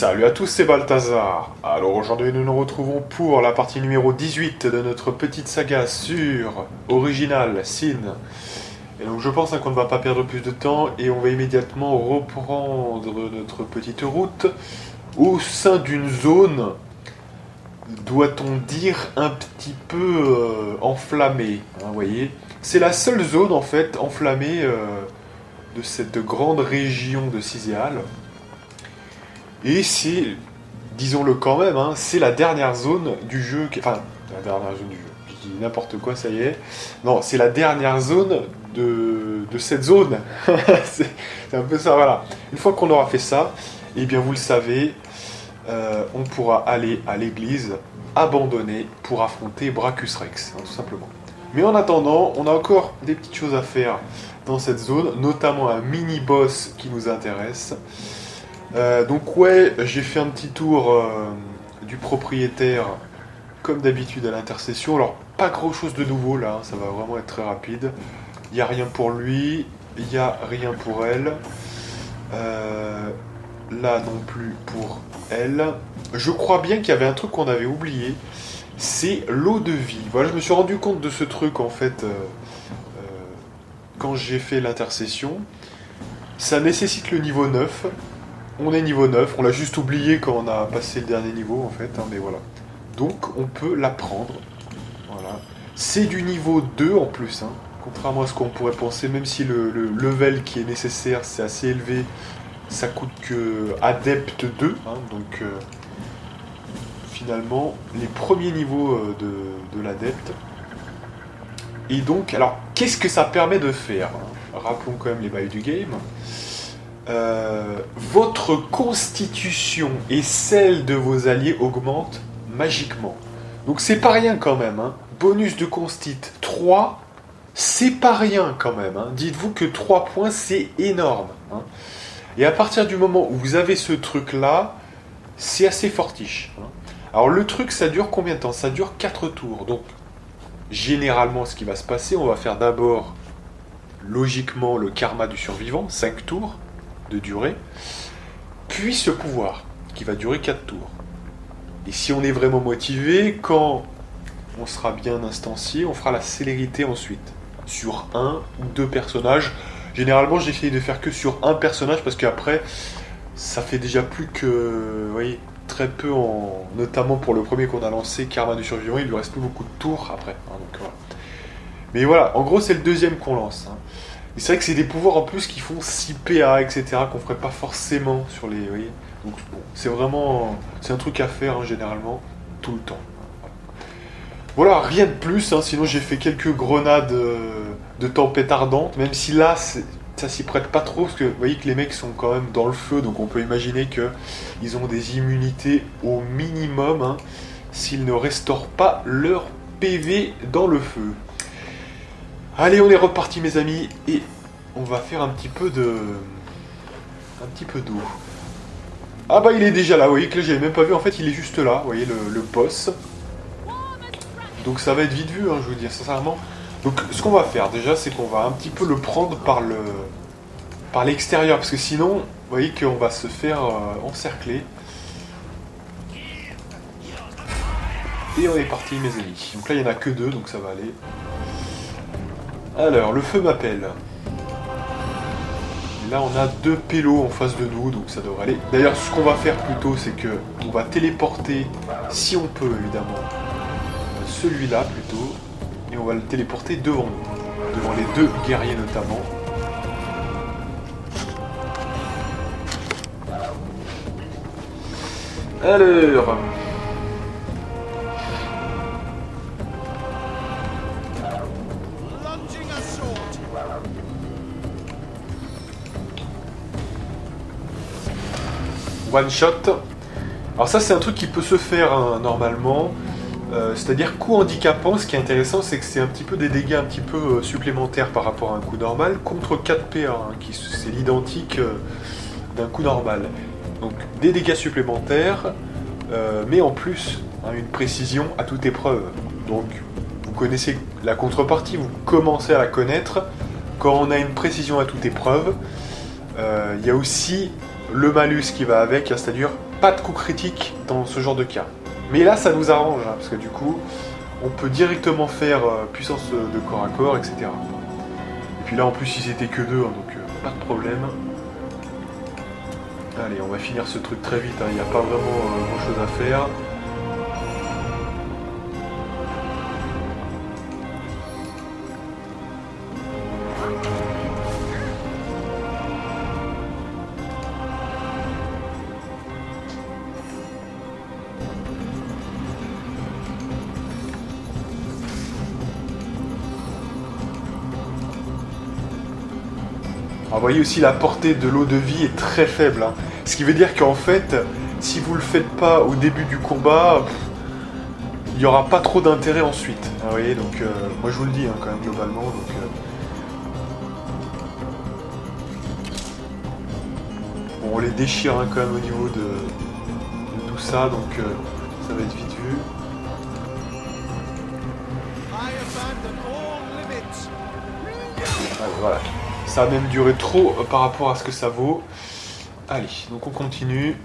Salut à tous, c'est Balthazar. Alors aujourd'hui nous nous retrouvons pour la partie numéro 18 de notre petite saga sur Original Sin. Et donc je pense qu'on ne va pas perdre plus de temps et on va immédiatement reprendre notre petite route au sein d'une zone, doit-on dire, un petit peu enflammée. Vous voyez, c'est la seule zone en fait enflammée de cette grande région de Cyzéal. Et c'est, disons-le quand même, hein, c'est la dernière zone du jeu. Enfin, la dernière zone du jeu. Je dis n'importe quoi, ça y est. Non, c'est la dernière zone de cette zone. c'est un peu ça, voilà. Une fois qu'on aura fait ça, eh bien vous le savez, on pourra aller à l'église abandonnée pour affronter Brachus Rex, hein, tout simplement. Mais en attendant, on a encore des petites choses à faire dans cette zone, notamment un mini-boss qui nous intéresse. Donc ouais, j'ai fait un petit tour du propriétaire comme d'habitude à l'intercession. Alors pas grand chose de nouveau là, hein, ça va vraiment être très rapide. Il n'y a rien pour lui, il n'y a rien pour elle. Là non plus pour elle. Je crois bien qu'il y avait un truc qu'on avait oublié, c'est l'eau de vie. Voilà, je me suis rendu compte de ce truc en fait quand j'ai fait l'intercession. Ça nécessite le niveau 9. On est niveau 9, on l'a juste oublié quand on a passé le dernier niveau en fait, hein, mais voilà. Donc on peut la prendre. Voilà. C'est du niveau 2 en plus, hein, contrairement à ce qu'on pourrait penser, même si le level qui est nécessaire c'est assez élevé, ça coûte que Adepte 2, hein, donc finalement les premiers niveaux de l'Adepte. Et donc, alors qu'est-ce que ça permet de faire, hein? Rappelons quand même les bails du game. Votre constitution et celle de vos alliés augmentent magiquement. Donc c'est pas rien quand même, hein. Bonus de constit 3, c'est pas rien quand même, hein. Dites-vous que 3 points c'est énorme, hein. Et à partir du moment où vous avez ce truc là, c'est assez fortiche, hein. Alors le truc ça dure combien de temps? Ça dure 4 tours. Donc généralement ce qui va se passer, on va faire d'abord logiquement le karma du survivant, 5 tours de durée, puis ce pouvoir qui va durer 4 tours. Et si on est vraiment motivé, quand on sera bien instancié, on fera la célérité ensuite sur un ou deux personnages. Généralement j'essaye de faire que sur un personnage parce qu'après ça fait déjà plus que, vous voyez, très peu, notamment pour le premier qu'on a lancé, Karma du survivant, il lui reste plus beaucoup de tours après, hein, donc voilà. Mais voilà, en gros c'est le deuxième qu'on lance, hein. Et c'est vrai que c'est des pouvoirs en plus qui font 6 PA, etc., qu'on ferait pas forcément sur les... Vous voyez, donc bon, c'est vraiment... C'est un truc à faire, hein, généralement, tout le temps. Voilà, rien de plus, hein, sinon j'ai fait quelques grenades de tempête ardente, même si là, ça s'y prête pas trop, parce que vous voyez que les mecs sont quand même dans le feu, donc on peut imaginer qu'ils ont des immunités au minimum, hein, s'ils ne restaurent pas leur PV dans le feu. Allez, on est reparti mes amis, et on va faire un petit peu d'eau. Ah bah il est déjà là, vous voyez que là j'avais même pas vu, en fait il est juste là, vous voyez le boss. Donc ça va être vite vu, hein, je vous dis sincèrement. Donc ce qu'on va faire déjà, c'est qu'on va un petit peu le prendre par l'extérieur, parce que sinon, vous voyez qu'on va se faire encercler. Et on est parti mes amis. Donc là il n'y en a que 2, donc ça va aller. Alors, le feu m'appelle. Là, on a 2 pélos en face de nous, donc ça devrait aller. D'ailleurs, ce qu'on va faire plutôt, c'est que on va téléporter, si on peut évidemment, celui-là plutôt, et on va le téléporter devant nous, devant les 2 guerriers notamment. Alors... one shot. Alors ça c'est un truc qui peut se faire, hein, normalement, c'est-à-dire coup handicapant. Ce qui est intéressant, c'est que c'est un petit peu des dégâts un petit peu supplémentaires par rapport à un coup normal, contre 4 PA, hein, c'est l'identique d'un coup normal. Donc des dégâts supplémentaires, mais en plus, hein, une précision à toute épreuve. Donc vous connaissez la contrepartie, vous commencez à la connaître. Quand on a une précision à toute épreuve, il y a aussi le malus qui va avec, c'est-à-dire pas de coup critique dans ce genre de cas. Mais là, ça nous arrange, hein, parce que du coup, on peut directement faire puissance de corps à corps, etc. Et puis là, en plus, ils étaient que deux, hein, donc pas de problème. Allez, on va finir ce truc très vite, hein, il n'y a pas vraiment grand chose à faire. Alors, vous voyez aussi la portée de l'eau de vie est très faible, hein. Ce qui veut dire qu'en fait, si vous le faites pas au début du combat, il n'y aura pas trop d'intérêt ensuite. Vous voyez, donc moi je vous le dis, hein, quand même globalement. Donc, bon, on les déchire, hein, quand même au niveau de tout ça, donc ça va être vite vu. Allez, voilà. Ça a même duré trop par rapport à ce que ça vaut. Allez, donc on continue.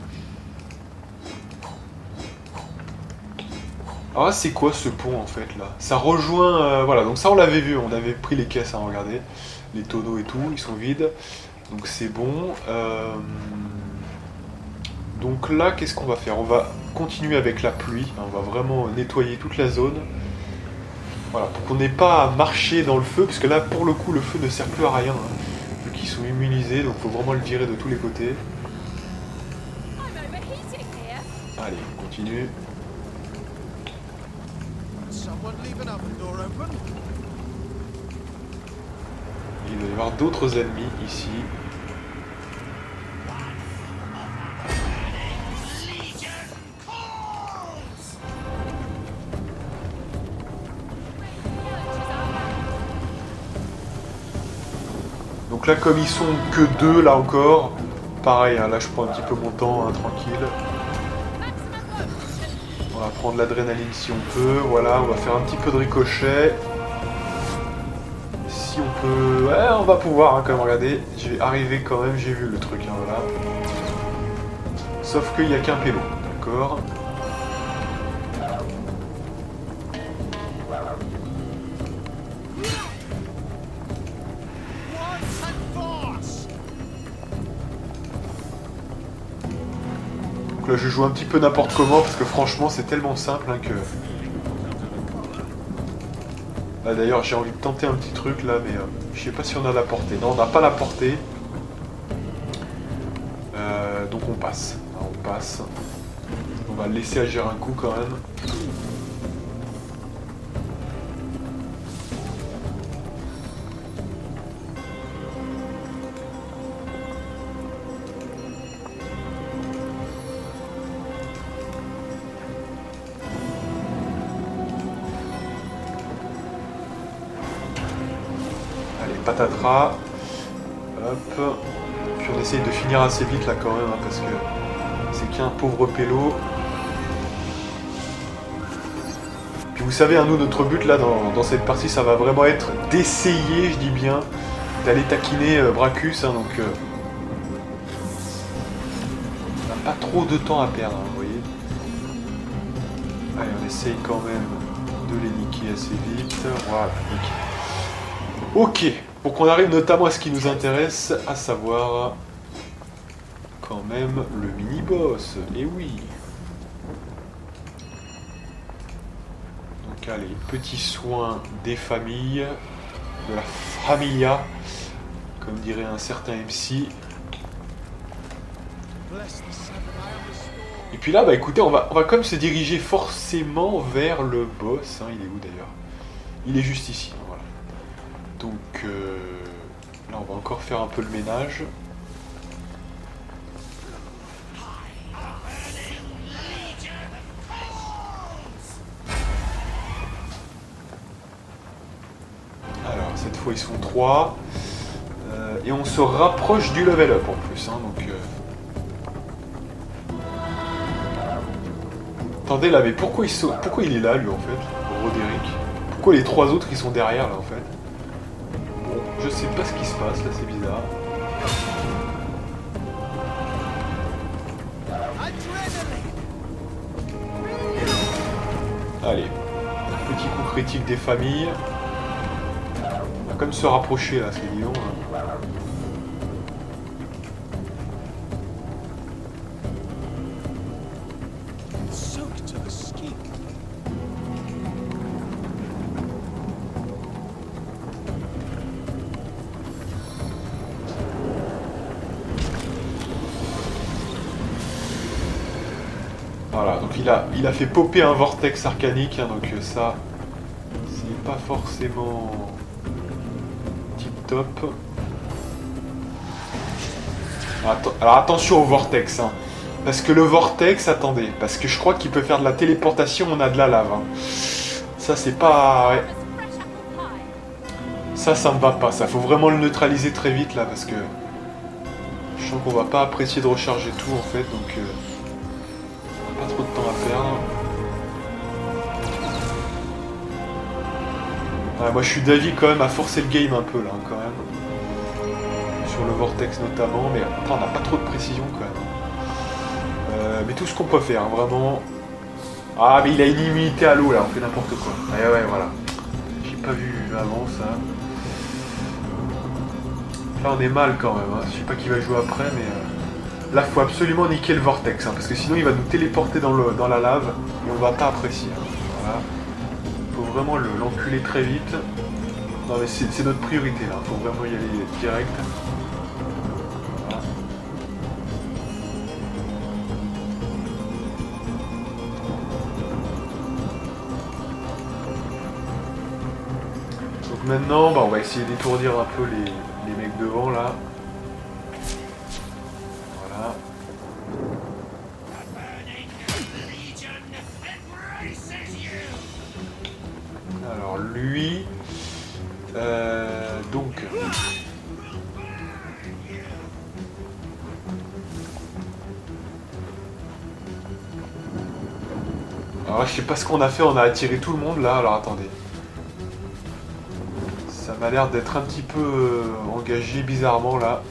Alors là, c'est quoi ce pont en fait là? Ça rejoint... voilà, donc ça on l'avait vu, on avait pris les caisses, hein, regardez. Les tonneaux et tout, ils sont vides. Donc c'est bon. Donc là, qu'est-ce qu'on va faire? On va continuer avec la pluie. On va vraiment nettoyer toute la zone. Voilà, pour qu'on n'ait pas à marcher dans le feu, parce que là, pour le coup, le feu ne sert plus à rien, hein, vu qu'ils sont immunisés, donc il faut vraiment le virer de tous les côtés. Allez, on continue. Il va y avoir d'autres ennemis ici. Donc là, comme ils sont que deux, là encore, pareil, hein, là je prends un petit peu mon temps, hein, tranquille. On va prendre l'adrénaline si on peut, voilà, on va faire un petit peu de ricochet. Si on peut... Ouais, on va pouvoir, hein, quand même, regardez, j'ai arrivé quand même, j'ai vu le truc, hein, voilà. Sauf qu'il n'y a qu'un pélo, d'accord. Là, je joue un petit peu n'importe comment parce que franchement c'est tellement simple, hein, que... Là d'ailleurs j'ai envie de tenter un petit truc là, mais je sais pas si on a la portée. Non, on n'a pas la portée. Donc on passe. Alors, on passe. On va le laisser agir un coup quand même. Patatras. Hop. Puis on essaye de finir assez vite là quand même, hein, parce que c'est qu'un pauvre pélo. Puis vous savez, hein, nous notre but là dans cette partie, ça va vraiment être d'essayer, je dis bien, d'aller taquiner Bracus, hein, donc on n'a pas trop de temps à perdre, hein, vous voyez. Allez, on essaye quand même de les niquer assez vite. Voilà, nickel. Ok, pour qu'on arrive notamment à ce qui nous intéresse, à savoir quand même le mini-boss. Et oui. Donc allez, petit soin des familles, de la familia, comme dirait un certain MC. Et puis là, bah écoutez, on va quand même se diriger forcément vers le boss. Hein, il est où d'ailleurs? Il est juste ici. Voilà. Donc là, on va encore faire un peu le ménage. Alors, cette fois, ils sont 3. Et on se rapproche du level up en plus. Hein, donc, attendez, là, mais pourquoi il est là, lui, en fait, Roderick? Pourquoi les 3 autres, ils sont derrière, là, en fait? Bon, je sais pas ce qui se passe, là, c'est bizarre. Allez, petit coup critique des familles. On va quand même se rapprocher là, c'est dis donc. Voilà, donc il a fait popper un vortex arcanique, hein, donc ça, c'est pas forcément tip top. Alors attention au vortex, hein, parce que le vortex, attendez, parce que je crois qu'il peut faire de la téléportation, on a de la lave. Hein. Ça c'est pas... Ouais. Ça me va pas, ça, faut vraiment le neutraliser très vite là, parce que je sens qu'on va pas apprécier de recharger tout en fait, donc... Pas trop de temps à perdre. Ouais, moi je suis d'avis quand même à forcer le game un peu là quand même. Sur le vortex notamment, mais après, on n'a pas trop de précision quand même. Mais tout ce qu'on peut faire, hein, vraiment. Ah mais il a une immunité à l'eau là, on fait n'importe quoi. Ouais voilà. J'ai pas vu avant ça. Là on est mal quand même, hein. Je sais pas qui va jouer après mais... Là, faut absolument niquer le vortex, hein, parce que sinon il va nous téléporter dans la lave et on va pas apprécier. Hein. Voilà. Faut vraiment l'enculer très vite. Non mais c'est notre priorité là, faut vraiment y aller direct. Voilà. Donc maintenant, bah, on va essayer d'étourdir un peu les mecs devant là. Alors lui, donc... Alors je sais pas ce qu'on a fait, on a attiré tout le monde là, alors attendez. Ça m'a l'air d'être un petit peu engagé bizarrement là.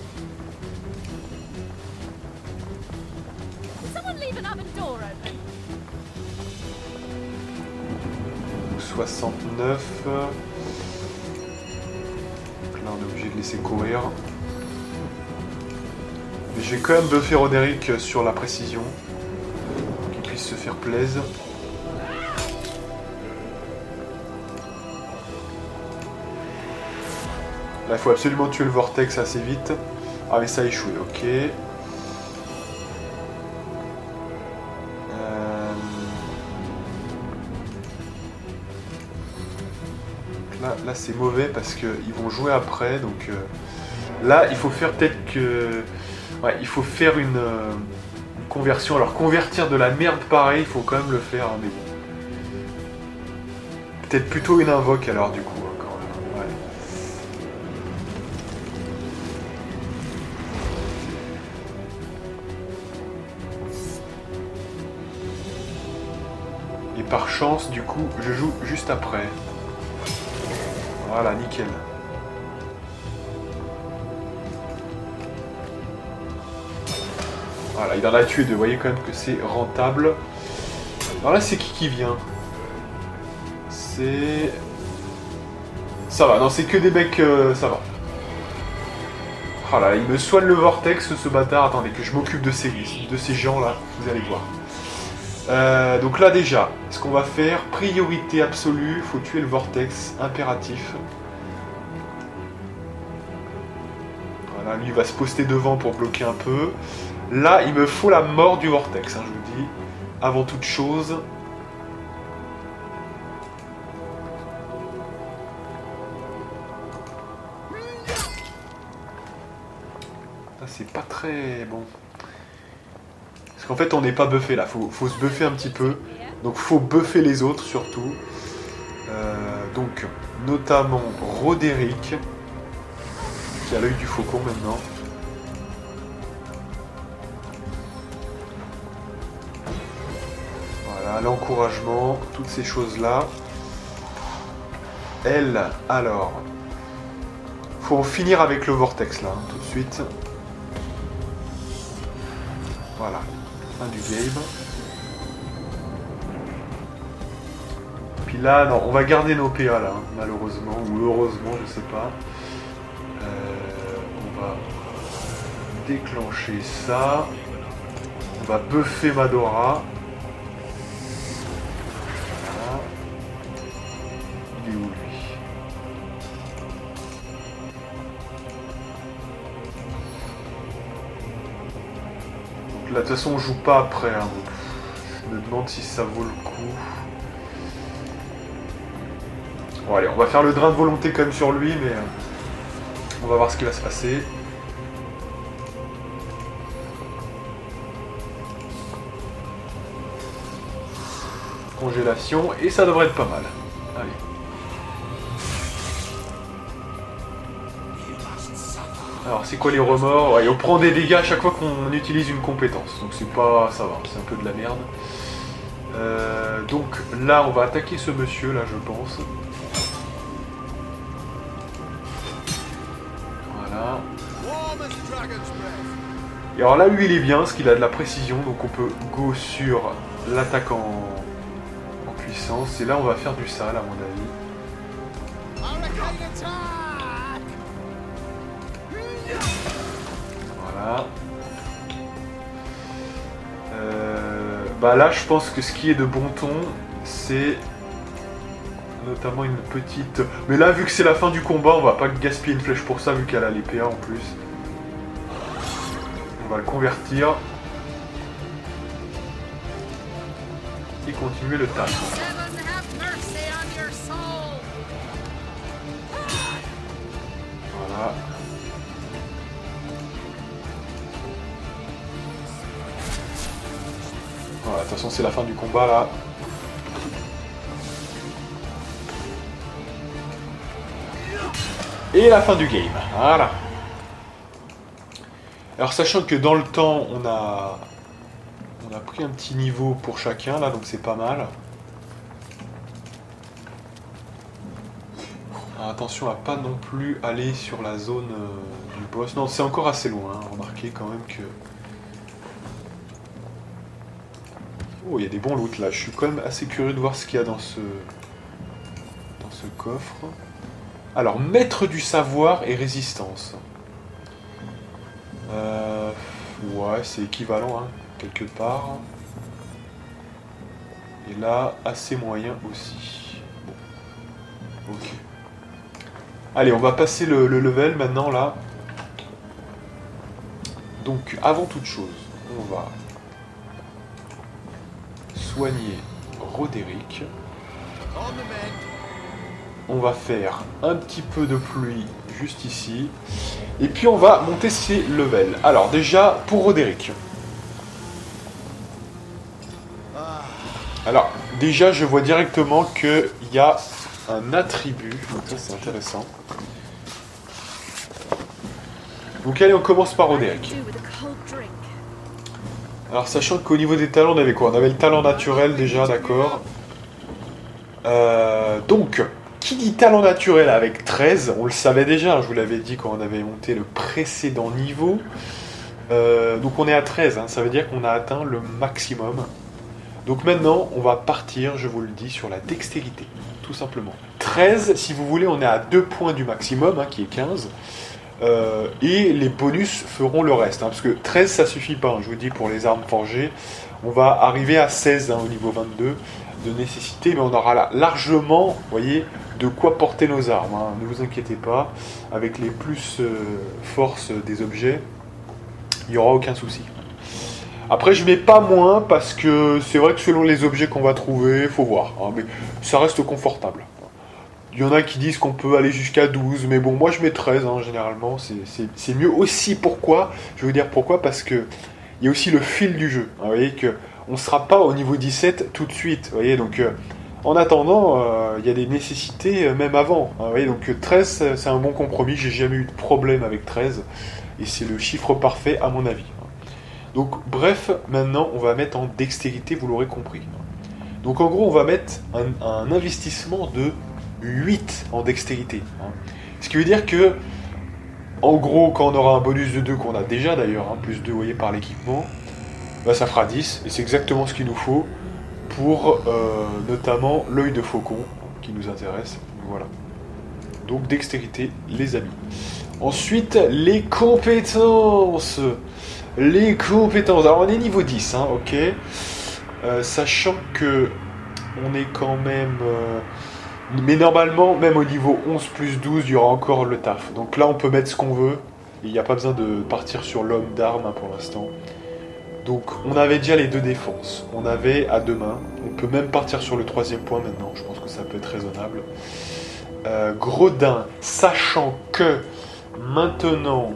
69. Donc là on est obligé de laisser courir. Mais je vais quand même buffer Roderick sur la précision. Pour qu'il puisse se faire plaisir. Là il faut absolument tuer le vortex assez vite. Ah mais ça a échoué, ok. Là c'est mauvais parce qu'ils vont jouer après, donc là il faut faire peut-être que... Ouais, il faut faire une conversion. Alors convertir de la merde pareil, il faut quand même le faire, hein, mais bon. Peut-être plutôt une invoque alors du coup, hein, quand même. Ouais. Et par chance, du coup, je joue juste après. Voilà, nickel. Voilà, il en a tué deux. Vous voyez quand même que c'est rentable. Alors là, c'est qui vient? C'est... Ça va, non, c'est que des mecs... ça va. Ah là, il me soigne le vortex, ce bâtard. Attendez, que je m'occupe de ces gens-là. Vous allez voir. Donc là déjà, ce qu'on va faire, priorité absolue, faut tuer le vortex, impératif. Voilà, lui il va se poster devant pour bloquer un peu. Là, il me faut la mort du vortex, hein, je vous dis, avant toute chose. C'est pas très bon. Parce qu'en fait, on n'est pas buffé là, faut se buffer un petit peu. Donc, faut buffer les autres surtout. Donc, notamment Roderick, qui a l'œil du faucon maintenant. Voilà, l'encouragement, toutes ces choses-là. Elle, alors... Faut en finir avec le vortex là, hein, tout de suite. Voilà. Fin du game. Puis là, non, on va garder nos PA là, hein, malheureusement, ou heureusement, je sais pas. On va déclencher ça. On va buffer Madora. Voilà. Il est où lui? Donc là, de toute façon, on joue pas après. Hein, donc je me demande si ça vaut le coup. Bon allez, on va faire le drain de volonté quand même sur lui, mais on va voir ce qui va se passer. Congélation, et ça devrait être pas mal. Allez. Alors c'est quoi les remords? Ouais, on prend des dégâts à chaque fois qu'on utilise une compétence, donc c'est pas... ça va, c'est un peu de la merde. Donc là on va attaquer ce monsieur là je pense. Voilà. Et alors là lui il est bien parce qu'il a de la précision, donc on peut go sur l'attaque en puissance. Et là on va faire du sale à mon avis. Voilà. Bah là je pense que ce qui est de bon ton c'est notamment une petite... Mais là vu que c'est la fin du combat on va pas gaspiller une flèche pour ça vu qu'elle a les PA en plus. On va le convertir. Et continuer le tag. Voilà. Voilà, de toute façon c'est la fin du combat là. Et la fin du game. Voilà. Alors sachant que dans le temps on a pris un petit niveau pour chacun là, donc c'est pas mal. Alors, attention à pas non plus aller sur la zone du boss. Non, c'est encore assez loin, hein. Remarquez quand même que... Oh, il y a des bons loots là. Je suis quand même assez curieux de voir ce qu'il y a dans ce coffre. Alors, maître du savoir et résistance. Ouais, c'est équivalent, hein, quelque part. Et là, assez moyen aussi. Bon. Ok. Allez, on va passer le level maintenant, là. Donc, avant toute chose, on va soigner Roderick. On va faire un petit peu de pluie juste ici. Et puis on va monter ses levels. Alors déjà, pour Roderick. Alors, déjà, je vois directement qu'il y a un attribut. Donc ça, c'est intéressant. Donc allez, on commence par Roderick. Alors, sachant qu'au niveau des talents, on avait quoi? On avait le talent naturel déjà, d'accord. Donc, qui dit talent naturel avec 13, on le savait déjà, hein, je vous l'avais dit quand on avait monté le précédent niveau. Donc on est à 13, hein, ça veut dire qu'on a atteint le maximum. Donc maintenant, on va partir, je vous le dis, sur la dextérité, tout simplement. 13, si vous voulez, on est à 2 points du maximum, hein, qui est 15. Et les bonus feront le reste, hein, parce que 13 ça suffit pas, hein, je vous dis, pour les armes forgées. On va arriver à 16 hein, au niveau 22 de nécessité, mais on aura là, largement, vous voyez, de quoi porter nos armes, hein, ne vous inquiétez pas, avec les plus force des objets, il n'y aura aucun souci. Après je mets pas moins, parce que c'est vrai que selon les objets qu'on va trouver, il faut voir, hein, mais ça reste confortable. Il y en a qui disent qu'on peut aller jusqu'à 12, mais bon, moi je mets 13, hein, généralement, c'est mieux aussi. Pourquoi? Je vais vous dire pourquoi, parce que il y a aussi le fil du jeu, hein, vous voyez qu'on ne sera pas au niveau 17 tout de suite, vous voyez, donc en attendant, il y a des nécessités même avant, hein, vous voyez, donc 13 c'est un bon compromis, j'ai jamais eu de problème avec 13, et c'est le chiffre parfait à mon avis. Donc bref, maintenant on va mettre en dextérité, vous l'aurez compris. Donc en gros on va mettre un investissement de 8 en dextérité. Hein. Ce qui veut dire que, en gros, quand on aura un bonus de 2, qu'on a déjà d'ailleurs, hein, plus 2, vous voyez, par l'équipement, bah, ça fera 10, et c'est exactement ce qu'il nous faut pour notamment l'œil de faucon qui nous intéresse. Voilà. Donc dextérité, les amis. Ensuite, les compétences. Les compétences. Alors on est niveau 10, hein, ok. Sachant que on est quand même... mais normalement, même au niveau 11 plus 12, il y aura encore le taf. Donc là, on peut mettre ce qu'on veut. Il n'y a pas besoin de partir sur l'homme d'armes hein, pour l'instant. Donc on avait déjà les 2 défenses. On avait à 2 mains. On peut même partir sur le 3e point maintenant. Je pense que ça peut être raisonnable. Gredin, sachant que maintenant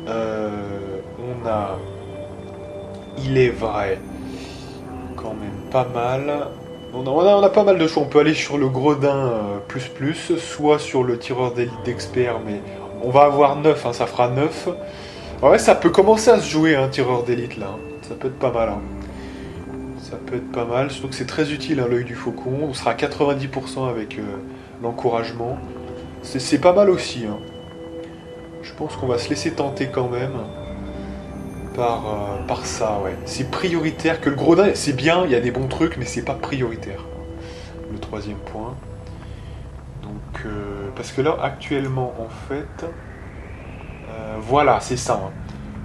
on a, il est vrai, quand même pas mal. On a pas mal de choix. On peut aller sur le Gredin soit sur le tireur d'élite d'expert, mais on va avoir 9, hein, ça fera 9. Ouais, ça peut commencer à se jouer un tireur d'élite là. Ça peut être pas mal. Hein. Ça peut être pas mal, surtout que c'est très utile hein, l'œil du faucon. On sera à 90% avec l'encouragement. C'est pas mal aussi. Hein. Je pense qu'on va se laisser tenter quand même par ça, ouais. C'est prioritaire que le Gredin, c'est bien, il y a des bons trucs, mais c'est pas prioritaire. Le 3e point. Donc, parce que là, actuellement, en fait, voilà, c'est ça. Hein.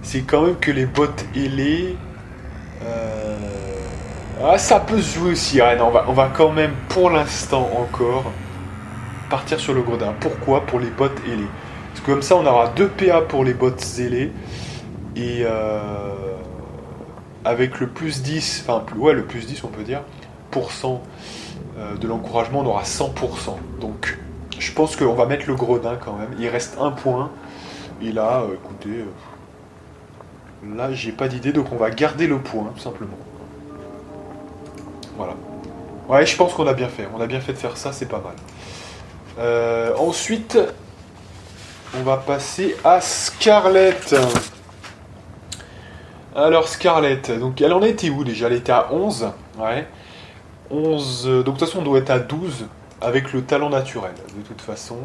C'est quand même que les bots ailés. Ah, ça peut se jouer aussi. Ah, non, on va quand même, pour l'instant encore, partir sur le Gredin. Pourquoi? Pour les bots ailés. Parce que comme ça, on aura 2 PA pour les bots ailés. Et avec le plus 10, enfin, le plus 10, on peut dire, de l'encouragement, on aura 100%. Donc, je pense qu'on va mettre le Gredin quand même. Il reste 1 point. Et là, écoutez, là, j'ai pas d'idée, donc on va garder le point, tout simplement. Voilà. Ouais, je pense qu'on a bien fait. On a bien fait de faire ça, c'est pas mal. Ensuite, on va passer à Scarlett. Alors, Scarlett, donc elle en était où déjà? Elle était à 11. Ouais. 11. Donc, de toute façon, on doit être à 12 avec le talent naturel, de toute façon.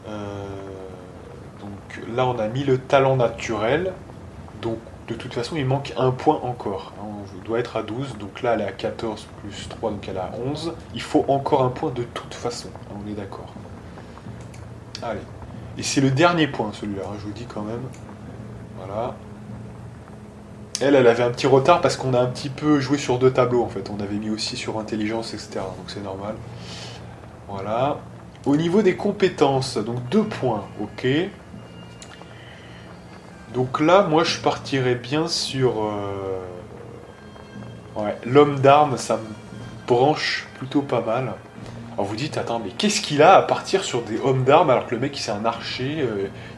Donc, là, on a mis le talent naturel. Donc, de toute façon, il manque 1 point encore. On doit être à 12. Donc là, elle est à 14 plus 3, donc elle est à 11. Il faut encore 1 point de toute façon. On est d'accord. Allez. Et c'est le dernier point, celui-là, je vous dis quand même. Voilà. Elle avait un petit retard parce qu'on a un petit peu joué sur 2 tableaux, en fait. On avait mis aussi sur intelligence, etc. Donc c'est normal. Voilà. Au niveau des compétences, donc 2 points, ok. Donc là, moi, je partirais bien sur... Ouais, l'homme d'armes, ça me branche plutôt pas mal. Alors vous dites, attends, mais qu'est-ce qu'il a à partir sur des hommes d'armes alors que le mec, c'est un archer,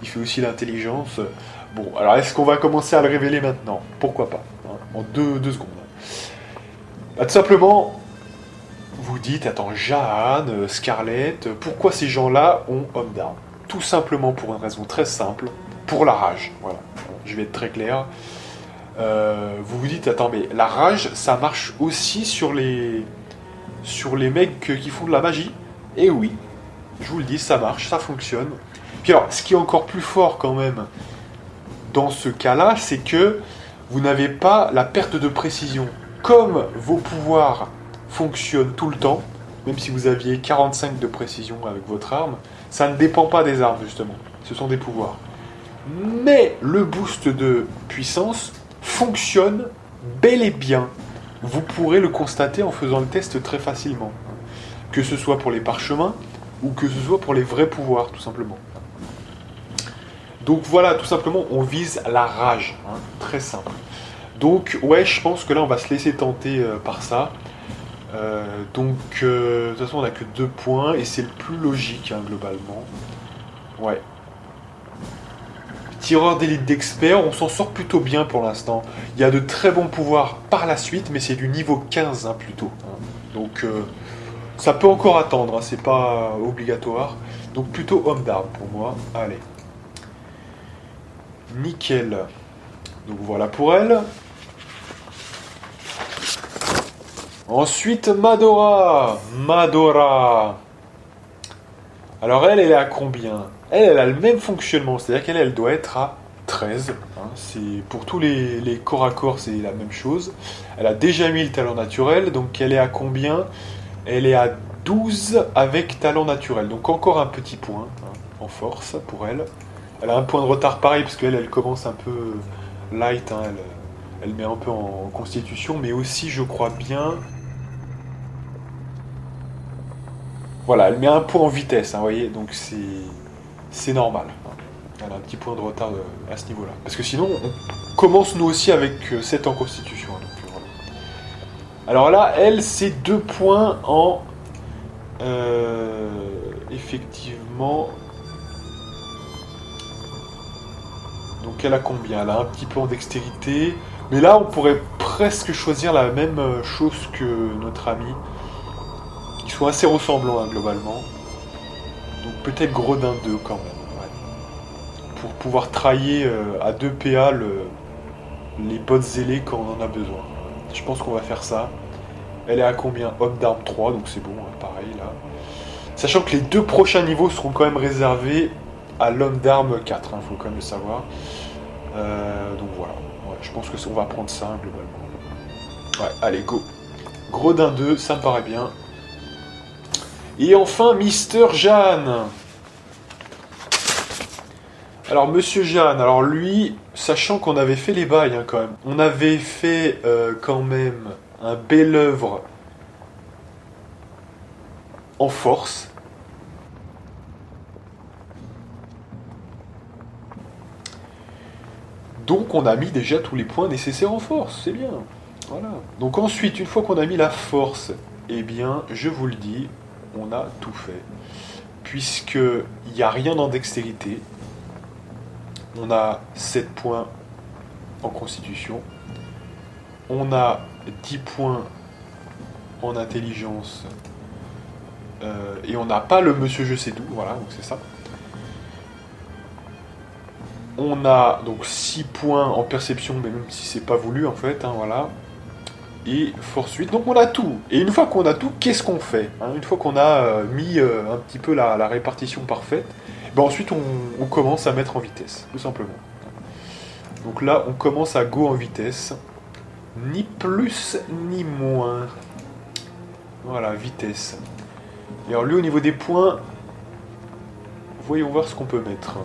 il fait aussi l'intelligence. Bon, alors est-ce qu'on va commencer à le révéler maintenant? Pourquoi pas, hein, en deux secondes. Bah, tout simplement, vous dites, attends, Jeanne, Scarlett, pourquoi ces gens-là ont hommes d'armes? Tout simplement pour une raison très simple, pour la rage. Voilà, je vais être très clair. Vous vous dites, attends, mais la rage, ça marche aussi sur les mecs qui font de la magie. Et oui, je vous le dis, ça marche, ça fonctionne. Puis alors, ce qui est encore plus fort quand même dans ce cas-là, c'est que vous n'avez pas la perte de précision. Comme vos pouvoirs fonctionnent tout le temps, même si vous aviez 45 de précision avec votre arme, ça ne dépend pas des armes justement, ce sont des pouvoirs. Mais le boost de puissance fonctionne bel et bien. Vous pourrez le constater en faisant le test très facilement. Que ce soit pour les parchemins, ou que ce soit pour les vrais pouvoirs, tout simplement. Donc voilà, tout simplement, on vise la rage. Hein, très simple. Donc, ouais, je pense que là, on va se laisser tenter par ça. Donc, de toute façon, on n'a que 2 points, et c'est le plus logique, hein, globalement. Ouais. Tireur d'élite d'expert, on s'en sort plutôt bien pour l'instant. Il y a de très bons pouvoirs par la suite, mais c'est du niveau 15 hein, plutôt. Hein. Donc ça peut encore attendre, hein, c'est pas obligatoire. Donc plutôt homme d'armes pour moi. Allez. Nickel. Donc voilà pour elle. Ensuite Madora. Madora. Alors elle est à combien? Elle a le même fonctionnement, c'est-à-dire qu'elle doit être à 13. Hein, pour tous les corps à corps, c'est la même chose. Elle a déjà mis le talent naturel, donc elle est à combien? Elle est à 12 avec talent naturel. Donc encore un petit point hein, en force pour elle. Elle a un point de retard pareil, parce qu'elle elle commence un peu light. Hein, elle met un peu en constitution, mais aussi, je crois bien... Voilà, elle met un point en vitesse, hein, vous voyez, donc c'est normal. Hein. Elle a un petit point de retard à ce niveau-là. Parce que sinon, on commence nous aussi avec 7 en constitution. Hein, donc, voilà. Alors là, elle, c'est 2 points en... effectivement... Donc elle a combien? Elle a un petit peu en dextérité. Mais là, on pourrait presque choisir la même chose que notre ami. Ils sont assez ressemblants, hein, globalement. Donc peut-être Gredin 2 quand même. Ouais. Pour pouvoir trailler à 2 PA les bottes zélées quand on en a besoin. Je pense qu'on va faire ça. Elle est à combien? Homme d'arme 3, donc c'est bon, hein, pareil là. Sachant que les 2 prochains niveaux seront quand même réservés à l'homme d'arme 4, il faut quand même le savoir. Donc voilà, ouais, je pense qu'on va prendre ça globalement. Ouais, allez, go. Gredin 2, ça me paraît bien. Et enfin, Mister Jeanne. Alors, Monsieur Jeanne, alors lui, sachant qu'on avait fait les bails hein, quand même, on avait fait quand même un bel œuvre en force. Donc on a mis déjà tous les points nécessaires en force, c'est bien. Voilà. Donc ensuite, une fois qu'on a mis la force, eh bien, je vous le dis, on a tout fait. Puisqu'il n'y a rien en dextérité. On a 7 points en constitution. On a 10 points en intelligence. Et on n'a pas le monsieur je sais d'où, voilà, donc c'est ça. On a donc 6 points en perception, mais même si c'est pas voulu en fait, hein, voilà. Et force 8, donc on a tout. Et une fois qu'on a tout, qu'est-ce qu'on fait hein? Une fois qu'on a mis un petit peu la répartition parfaite, ben ensuite on commence à mettre en vitesse, tout simplement. Donc là, on commence à go en vitesse. Ni plus, ni moins. Voilà, vitesse. Et alors lui, au niveau des points, voyons voir ce qu'on peut mettre.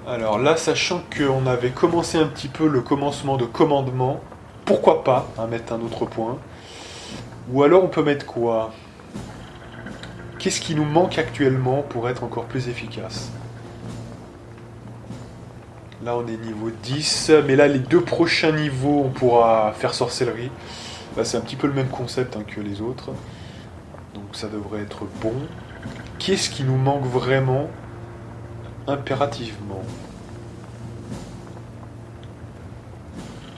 Alors là, sachant qu'on avait commencé un petit peu le commencement de commandement, pourquoi pas hein, mettre un autre point. Ou alors on peut mettre quoi? Qu'est-ce qui nous manque actuellement pour être encore plus efficace? Là on est niveau 10, mais là les 2 prochains niveaux on pourra faire sorcellerie. Là c'est un petit peu le même concept hein, que les autres. Donc ça devrait être bon. Qu'est-ce qui nous manque vraiment impérativement?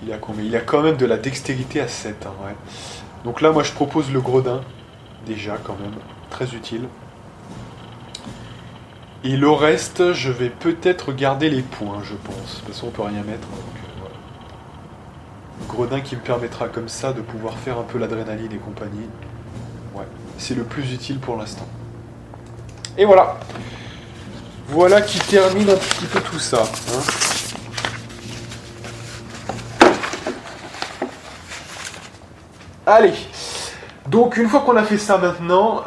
Il a combien? Il a quand même de la dextérité à 7. Hein, ouais. Donc là moi je propose le gredin. Déjà quand même. Très utile. Et le reste, je vais peut-être garder les points, je pense. De toute façon, on peut rien mettre. Donc, voilà. Gredin qui me permettra comme ça de pouvoir faire un peu l'adrénaline et compagnie. Ouais, c'est le plus utile pour l'instant. Et voilà. Voilà qui termine un petit peu tout ça. Hein. Allez. Donc, une fois qu'on a fait ça maintenant...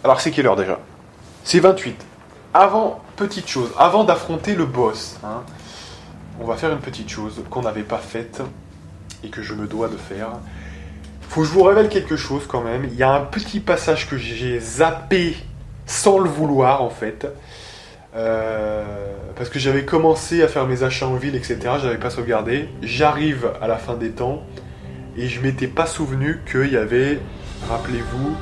Alors, c'est quelle heure déjà ? C'est 28. Petite chose, avant d'affronter le boss, hein, on va faire une petite chose qu'on n'avait pas faite et que je me dois de faire. Faut que je vous révèle quelque chose quand même. Il y a un petit passage que j'ai zappé sans le vouloir en fait. Parce que j'avais commencé à faire mes achats en ville, etc. J'avais pas sauvegardé. J'arrive à la fin des temps et je m'étais pas souvenu qu'il y avait, rappelez-vous,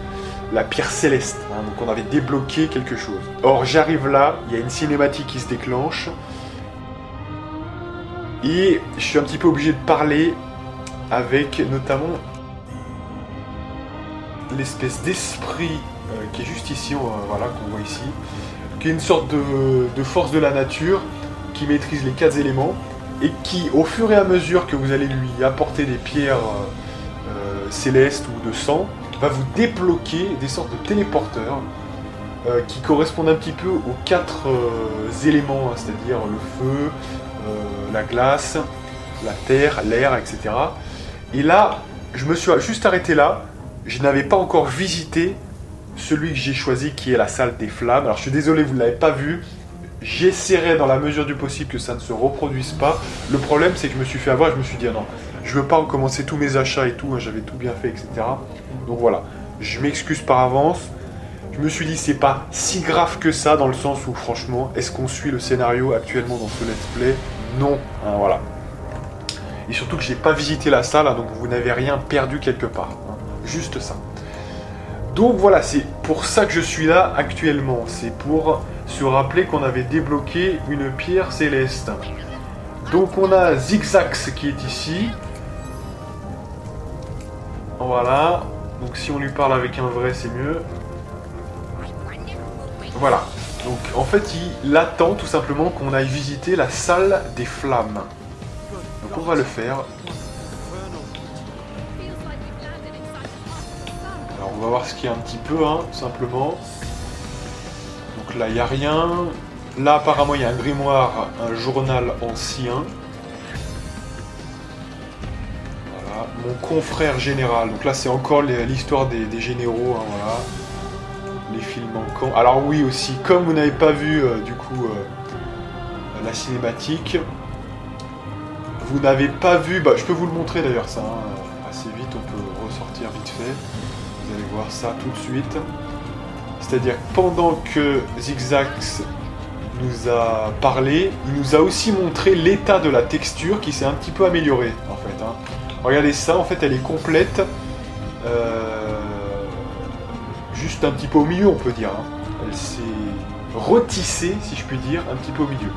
la pierre céleste, hein, donc on avait débloqué quelque chose. Or j'arrive là, il y a une cinématique qui se déclenche, et je suis un petit peu obligé de parler avec notamment l'espèce d'esprit qui est juste ici, voilà, qu'on voit ici, qui est une sorte de force de la nature, qui maîtrise les 4 éléments, et qui, au fur et à mesure que vous allez lui apporter des pierres célestes ou de sang, va vous débloquer des sortes de téléporteurs qui correspondent un petit peu aux 4 éléments, hein, c'est-à-dire le feu, la glace, la terre, l'air, etc. Et là, je me suis juste arrêté là. Je n'avais pas encore visité celui que j'ai choisi, qui est la salle des flammes. Alors je suis désolé, vous ne l'avez pas vu. J'essaierai dans la mesure du possible que ça ne se reproduise pas. Le problème, c'est que je me suis fait avoir, je me suis dit, ah non, je veux pas recommencer tous mes achats et tout, hein, j'avais tout bien fait, etc. Donc voilà, je m'excuse par avance. Je me suis dit, c'est pas si grave que ça, dans le sens où, franchement, est-ce qu'on suit le scénario actuellement dans ce let's play? Non, hein, voilà. Et surtout que j'ai pas visité la salle, hein, donc vous n'avez rien perdu quelque part. Hein, juste ça. Donc voilà, c'est pour ça que je suis là actuellement. C'est pour se rappeler qu'on avait débloqué une pierre céleste. Donc on a Zigzax qui est ici. Voilà. Donc si on lui parle avec un vrai, c'est mieux. Voilà. Donc en fait, il attend tout simplement qu'on aille visiter la salle des flammes. Donc on va le faire. Alors on va voir ce qu'il y a un petit peu, hein, tout simplement. Donc là, il n'y a rien. Là, apparemment, il y a un grimoire, un journal ancien. Voilà. Mon confrère général. Donc là, c'est encore l'histoire des généraux, hein, voilà. Les fils manquants. Alors oui aussi, comme vous n'avez pas vu du coup la cinématique, vous n'avez pas vu, bah, je peux vous le montrer d'ailleurs ça, hein, assez vite, on peut ressortir vite fait, vous allez voir ça tout de suite. C'est-à-dire que pendant que Zigzax nous a parlé, il nous a aussi montré l'état de la texture qui s'est un petit peu amélioré en fait. Hein. Regardez ça, en fait elle est complète. Juste un petit peu au milieu, on peut dire. Hein. Elle s'est retissée, si je puis dire, un petit peu au milieu.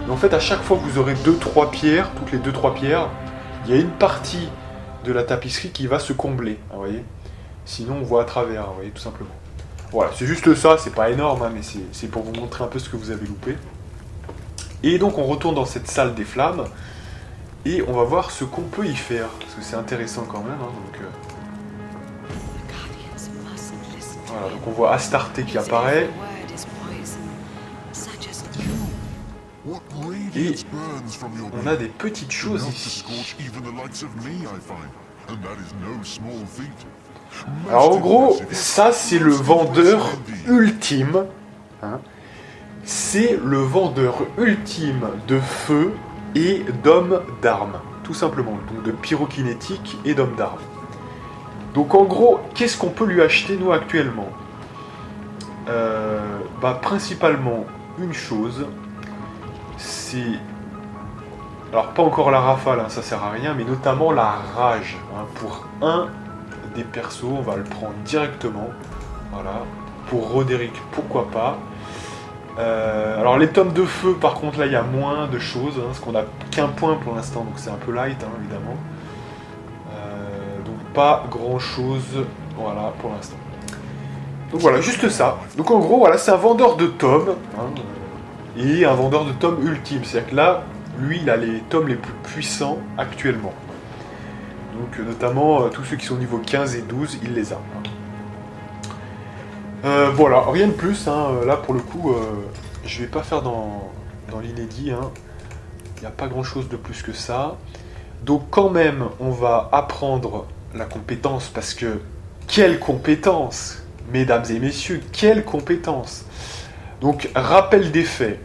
Mais en fait, à chaque fois que vous aurez 2-3 pierres, toutes les 2-3 pierres, il y a une partie de la tapisserie qui va se combler. Hein, vous voyez, sinon, on voit à travers, hein, vous voyez, tout simplement. Voilà, c'est juste ça, c'est pas énorme, hein, mais c'est pour vous montrer un peu ce que vous avez loupé. Et donc, on retourne dans cette salle des flammes, et on va voir ce qu'on peut y faire, parce que c'est intéressant quand même. Hein, donc, voilà, donc on voit Astarté qui apparaît. Et on a des petites choses ici. Alors en gros, ça c'est le vendeur ultime. Hein. C'est le vendeur ultime de feu et d'hommes d'armes. Tout simplement, donc de pyrokinétique et d'hommes d'armes. Donc en gros, qu'est-ce qu'on peut lui acheter nous actuellement? Principalement une chose, c'est... Alors pas encore la rafale, hein, ça sert à rien, mais notamment la rage. Hein, pour un des persos, on va le prendre directement. Voilà. Pour Roderick, pourquoi pas. Alors les tomes de feu, par contre, là il y a moins de choses, hein, parce qu'on n'a qu'un point pour l'instant, donc c'est un peu light, hein, évidemment. Donc pas grand chose, voilà, pour l'instant. Donc voilà, juste ça. Donc en gros, voilà, c'est un vendeur de tomes, hein, et un vendeur de tomes ultime. C'est-à-dire que là, lui, il a les tomes les plus puissants actuellement. Donc notamment, tous ceux qui sont niveau 15 et 12, il les a. Voilà, rien de plus, hein. Là pour le coup, je vais pas faire dans l'inédit, hein. Il n'y a pas grand chose de plus que ça. Donc quand même, on va apprendre la compétence, parce que, quelle compétence, mesdames et messieurs, quelle compétence. Donc, rappel des faits.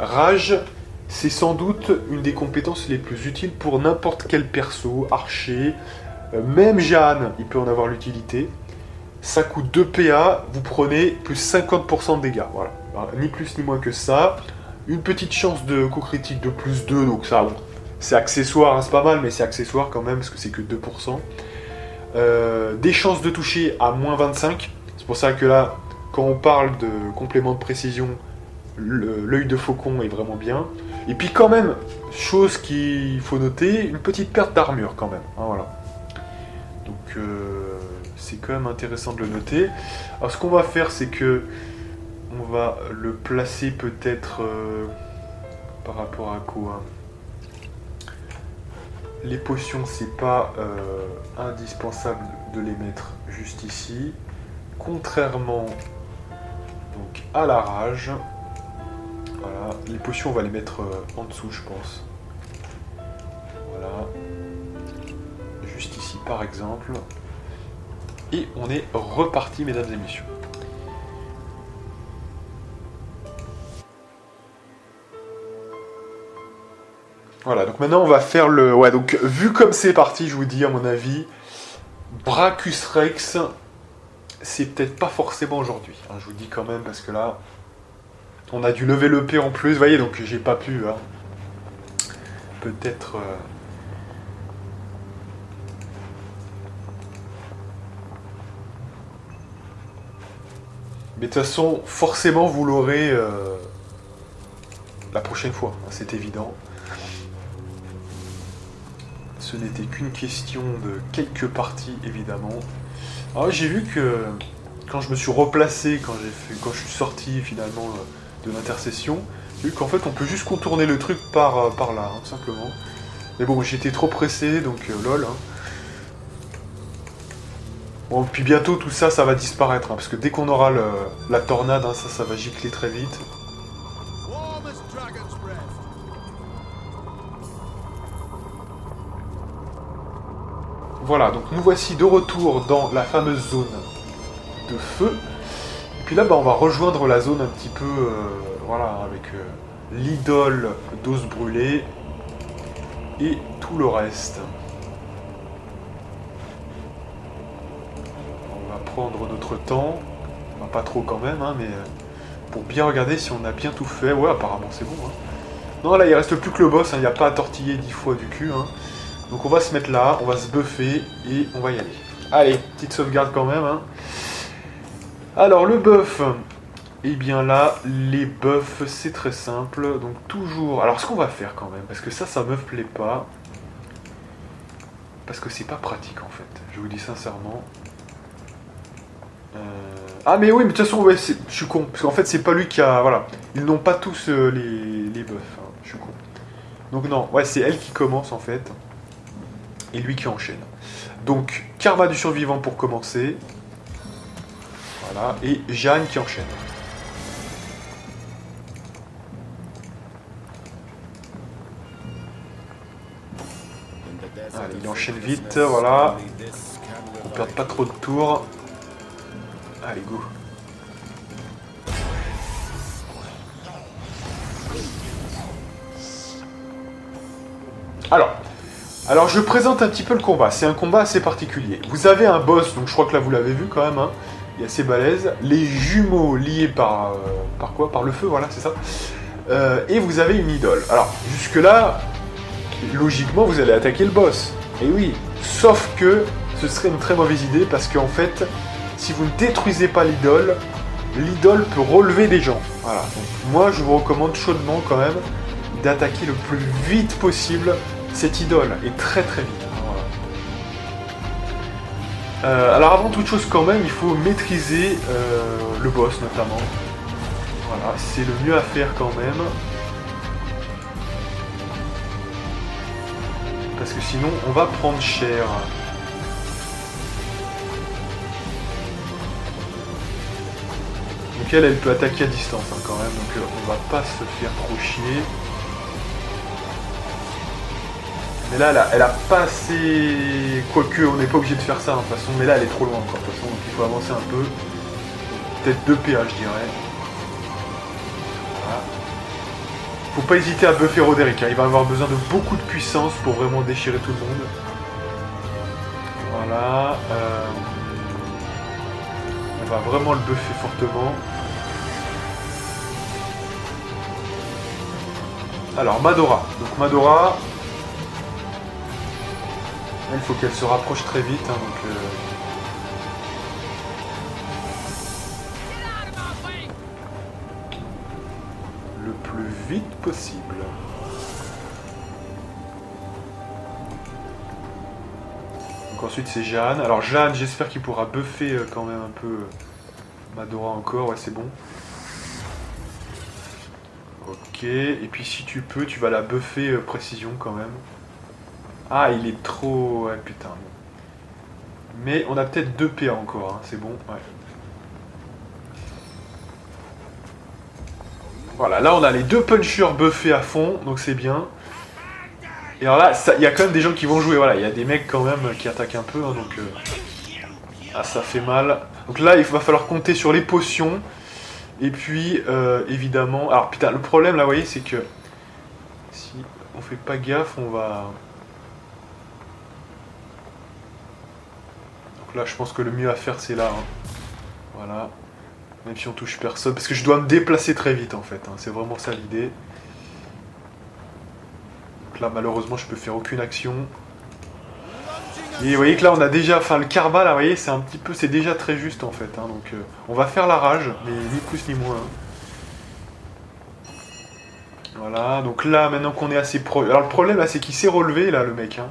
Rage, c'est sans doute une des compétences les plus utiles pour n'importe quel perso, archer, même Jeanne, il peut en avoir l'utilité. Ça coûte 2 PA, vous prenez plus 50% de dégâts, voilà. Ni plus ni moins que ça. Une petite chance de coup critique de plus 2, donc ça, bon, c'est accessoire, hein, c'est pas mal, mais c'est accessoire quand même, parce que c'est que 2%. Des chances de toucher à moins 25, c'est pour ça que là, quand on parle de complément de précision, l'œil de faucon est vraiment bien. Et puis quand même, chose qu'il faut noter, une petite perte d'armure quand même, hein, voilà. Donc c'est quand même intéressant de le noter. Alors ce qu'on va faire, c'est que on va le placer peut-être par rapport à quoi? Les potions, c'est pas indispensable de les mettre juste ici. Contrairement donc Donc à la rage. Voilà, les potions on va les mettre en dessous je pense. Voilà. Juste ici par exemple. Et on est reparti mesdames et messieurs. Voilà, donc maintenant on va faire le... Ouais, donc vu comme c'est parti, je vous dis à mon avis, Brachus Rex, c'est peut-être pas forcément aujourd'hui. Hein, je vous dis quand même, parce que là, on a dû lever le P en plus, vous voyez, donc j'ai pas pu... Hein, peut-être... Mais de toute façon, forcément, vous l'aurez la prochaine fois, hein, c'est évident. Ce n'était qu'une question de quelques parties, évidemment. Alors j'ai vu que quand je me suis replacé, quand je suis sorti finalement de l'intercession, j'ai vu qu'en fait on peut juste contourner le truc par là, hein, simplement. Mais bon, j'étais trop pressé, donc lol. Hein. Bon, puis bientôt tout ça, ça va disparaître, hein, parce que dès qu'on aura la tornade, hein, ça va gicler très vite. Voilà, donc nous voici de retour dans la fameuse zone de feu. Et puis là, bah, on va rejoindre la zone un petit peu, voilà, avec l'idole d'os brûlée et tout le reste. On va prendre notre temps, enfin, pas trop quand même, hein, mais pour bien regarder si on a bien tout fait. Ouais, apparemment c'est bon. Hein. Non, là, il reste plus que le boss, hein, il n'y a pas à tortiller 10 fois du cul. Hein. Donc on va se mettre là, on va se buffer et on va y aller. Allez, petite sauvegarde quand même. Hein. Alors le buff, eh bien là, les buffs c'est très simple. Donc toujours... Alors ce qu'on va faire quand même, parce que ça me plaît pas. Parce que c'est pas pratique en fait, je vous dis sincèrement. Ah mais oui, mais de toute façon, ouais, je suis con. Parce qu'en fait c'est pas lui qui a... Voilà, ils n'ont pas tous les buffs, hein. Je suis con. Donc non, ouais, c'est elle qui commence en fait. Et lui qui enchaîne. Donc, karma du survivant pour commencer. Voilà. Et Jeanne qui enchaîne. Allez, il enchaîne vite, voilà. On perd pas trop de tours. Allez, go. Alors je présente un petit peu le combat, c'est un combat assez particulier. Vous avez un boss, donc je crois que là vous l'avez vu quand même, hein. Il est assez balèze. Les jumeaux liés par quoi? Par le feu, voilà, c'est ça. Et vous avez une idole. Alors, jusque-là, logiquement, vous allez attaquer le boss. Et oui, sauf que ce serait une très mauvaise idée, parce qu'en fait, si vous ne détruisez pas l'idole peut relever des gens. Voilà. Donc, moi, je vous recommande chaudement quand même d'attaquer le plus vite possible cette idole, et très très vite. Voilà. Alors avant toute chose quand même, il faut maîtriser le boss notamment. Voilà, c'est le mieux à faire quand même. Parce que sinon on va prendre cher. Donc elle peut attaquer à distance hein, quand même, donc on va pas se faire trop chier. Mais là, elle a pas assez... Quoique, on n'est pas obligé de faire ça, hein, de toute façon. Mais là, elle est trop loin encore, de toute façon. Donc il faut avancer un peu. Peut-être 2 PA, je dirais. Voilà. Faut pas hésiter à buffer Roderick. Hein. Il va avoir besoin de beaucoup de puissance pour vraiment déchirer tout le monde. Voilà. On va vraiment le buffer fortement. Alors, Madora. Donc Madora... Il faut qu'elle se rapproche très vite, hein, donc... Le plus vite possible. Donc ensuite c'est Jeanne. Alors Jeanne, j'espère qu'il pourra buffer quand même un peu Madora encore, ouais c'est bon. Ok, et puis si tu peux, tu vas la buffer précision quand même. Ah, il est trop... Ouais, putain. Mais on a peut-être 2 PA encore, hein. C'est bon, ouais. Voilà, là on a les deux punchers buffés à fond, donc c'est bien. Et alors là, il y a quand même des gens qui vont jouer, voilà, il y a des mecs quand même qui attaquent un peu, hein, donc... Ah, ça fait mal. Donc là, il va falloir compter sur les potions. Et puis, évidemment... Alors putain, le problème là, vous voyez, c'est que... Si on fait pas gaffe, on va... Donc là, je pense que le mieux à faire, c'est là. Hein. Voilà. Même si on touche personne. Parce que je dois me déplacer très vite, en fait. Hein. C'est vraiment ça l'idée. Donc là, malheureusement, je peux faire aucune action. Et vous voyez que là, on a déjà... Enfin, le karma, là, vous voyez, c'est un petit peu... C'est déjà très juste, en fait. Hein. Donc, on va faire la rage, mais ni plus ni moins. Voilà. Donc là, maintenant qu'on est assez pro... Alors, le problème, là, c'est qu'il s'est relevé, là, le mec. Hein.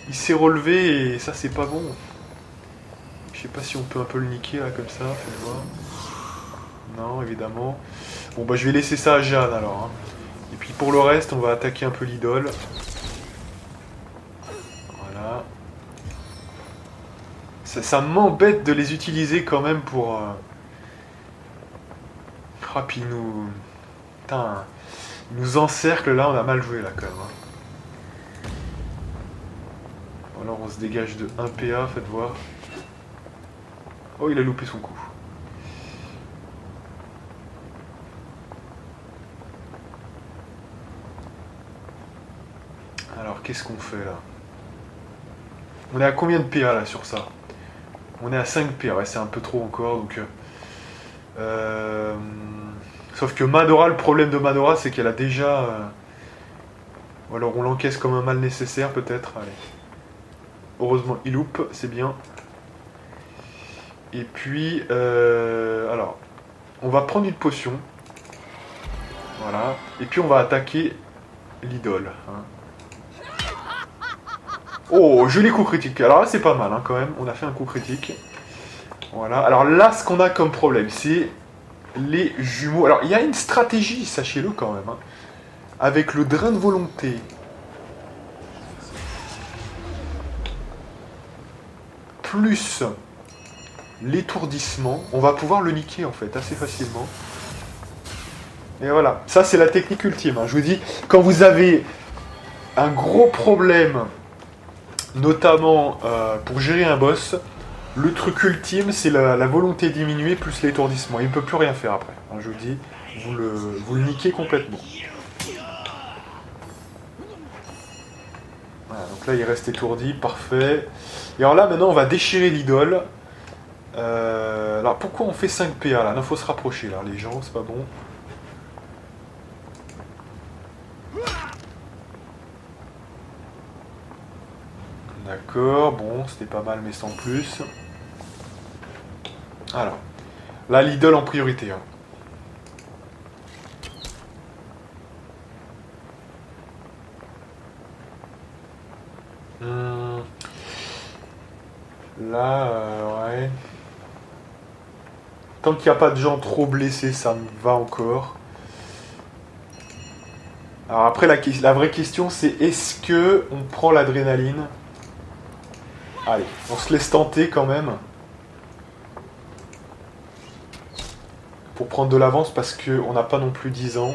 Il s'est relevé, et ça, c'est pas bon. Je sais pas si on peut un peu le niquer, là, comme ça. Faites voir. Non, évidemment. Bon, bah, je vais laisser ça à Jeanne, alors. Hein. Et puis, pour le reste, on va attaquer un peu l'idole. Voilà. Ça m'embête de les utiliser quand même pour... Ah, puis ils nous... Putain, ils nous encerclent là, on a mal joué là quand même. Hein. Alors on se dégage de 1 PA, faites voir. Oh, il a loupé son coup. Alors qu'est-ce qu'on fait là? On est à combien de PA là sur ça? On est à 5 PA, ouais, c'est un peu trop encore donc... Sauf que Madora, le problème de Madora, c'est qu'elle a déjà... Ou alors on l'encaisse comme un mal nécessaire, peut-être. Allez. Heureusement, il loupe, c'est bien. Et puis... alors, on va prendre une potion. Voilà. Et puis on va attaquer l'idole. Hein. Oh, joli coup critique. Alors là, c'est pas mal, hein, quand même. On a fait un coup critique. Voilà. Alors là, ce qu'on a comme problème, c'est... les jumeaux. Alors, il y a une stratégie, sachez-le quand même. Hein. Avec le drain de volonté. Plus l'étourdissement. On va pouvoir le niquer, en fait, assez facilement. Et voilà. Ça, c'est la technique ultime. Hein. Je vous dis, quand vous avez un gros problème, notamment pour gérer un boss, le truc ultime, c'est la volonté diminuée plus l'étourdissement. Il ne peut plus rien faire après. Hein, je vous dis, vous le niquez complètement. Voilà, donc là, il reste étourdi, parfait. Et alors là, maintenant, on va déchirer l'idole. Alors, pourquoi on fait 5 PA là? Il faut se rapprocher, là, les gens, c'est pas bon. D'accord, bon, c'était pas mal, mais sans plus. Alors, là, l'idole en priorité. Hein. Là, ouais. Tant qu'il n'y a pas de gens trop blessés, ça me va encore. Alors après, la vraie question, c'est est-ce que on prend l'adrénaline? Allez, on se laisse tenter quand même. Pour prendre de l'avance parce qu'on n'a pas non plus 10 ans.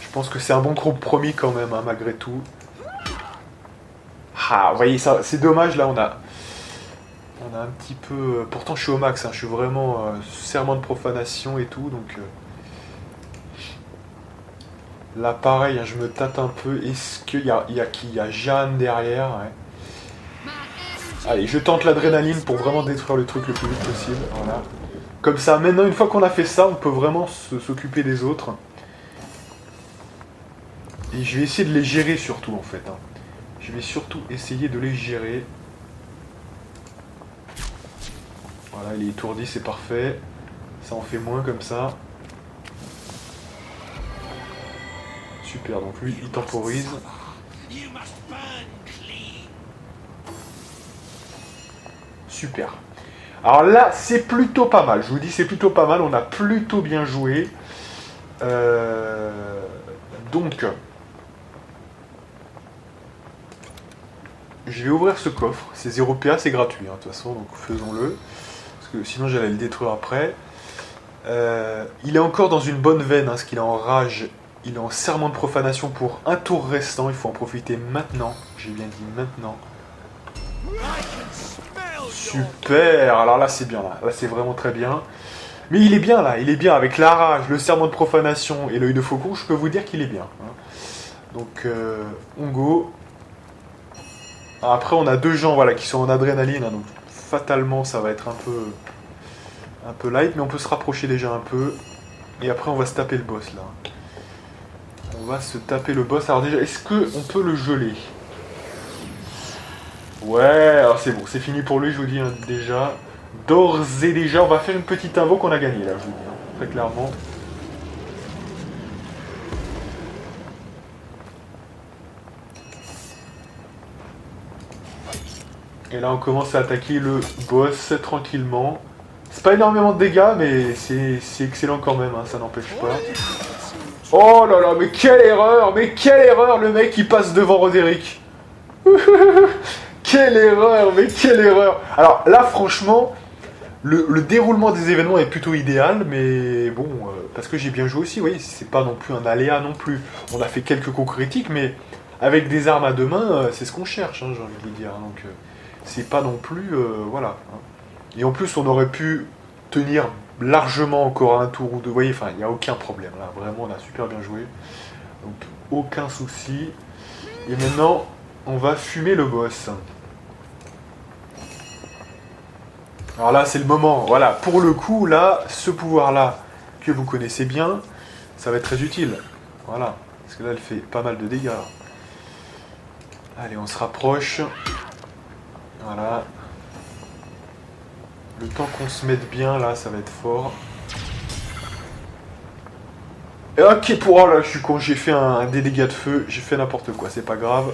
Je pense que c'est un bon compromis quand même, hein, malgré tout. Ah, vous voyez, ça, c'est dommage, là, on a un petit peu... Pourtant, je suis au max, hein, je suis vraiment serment de profanation et tout, donc... Là, pareil, hein, je me tâte un peu. Est-ce qu'il y a qui? Il y a Jeanne derrière, ouais. Allez, je tente l'adrénaline pour vraiment détruire le truc le plus vite possible, voilà. Comme ça, maintenant, une fois qu'on a fait ça, on peut vraiment s'occuper des autres. Et je vais essayer de les gérer surtout, en fait. Hein. Je vais surtout essayer de les gérer. Voilà, il est étourdi, c'est parfait. Ça en fait moins comme ça. Super, donc lui, il temporise. Super. Alors là, c'est plutôt pas mal. Je vous dis, c'est plutôt pas mal. On a plutôt bien joué. Donc, je vais ouvrir ce coffre. C'est 0 PA, c'est gratuit. Hein, de toute façon, donc faisons-le. Parce que sinon, j'allais le détruire après. Il est encore dans une bonne veine, hein, parce qu'il est en rage. Il est en serment de profanation pour un tour restant. Il faut en profiter maintenant. J'ai bien dit maintenant. Super. Alors là, c'est bien. Là c'est vraiment très bien. Mais il est bien là. Il est bien avec la rage, le serment de profanation et l'œil de faucon. Je peux vous dire qu'il est bien. Hein. Donc, on go. Après, on a deux gens voilà, qui sont en adrénaline. Hein, donc, fatalement, ça va être un peu light. Mais on peut se rapprocher déjà un peu. Et après, on va se taper le boss là. On va se taper le boss. Alors déjà, est-ce qu'on peut le geler? Ouais, alors c'est bon, c'est fini pour lui, je vous dis hein, déjà. D'ores et déjà, on va faire une petite invo qu'on a gagné là, je vous dis, hein, très clairement. Et là, on commence à attaquer le boss tranquillement. C'est pas énormément de dégâts, mais c'est excellent quand même, hein, ça n'empêche pas. Oh là là, mais quelle erreur! Mais quelle erreur, le mec qui passe devant Roderick! Quelle erreur, mais quelle erreur! Alors là, franchement, le déroulement des événements est plutôt idéal, mais bon, parce que j'ai bien joué aussi, vous voyez, c'est pas non plus un aléa non plus. On a fait quelques coups critiques, mais avec des armes à deux mains, c'est ce qu'on cherche, hein, j'ai envie de vous dire. Donc, c'est pas non plus, voilà. Hein. Et en plus, on aurait pu tenir largement encore un tour ou deux. Vous voyez, enfin, il n'y a aucun problème, là, vraiment, on a super bien joué. Donc, aucun souci. Et maintenant, on va fumer le boss. Alors là, c'est le moment. Voilà, pour le coup, là, ce pouvoir-là, que vous connaissez bien, ça va être très utile. Voilà, parce que là, elle fait pas mal de dégâts. Allez, on se rapproche. Voilà. Le temps qu'on se mette bien, là, ça va être fort. Et ok, pour... Oh là, je suis con, j'ai fait un des dégâts de feu. J'ai fait n'importe quoi, c'est pas grave.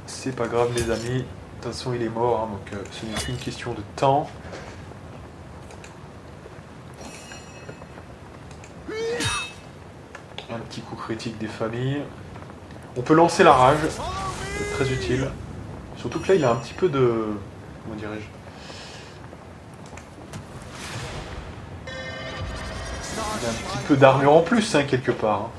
C'est pas grave, les amis. De toute façon, il est mort, hein, donc ce n'est qu'une question de temps. Un petit coup critique des familles. On peut lancer la rage, c'est très utile. Surtout que là, il a un petit peu de... Comment dirais-je? Il a un petit peu d'armure en plus, hein, quelque part. Hein.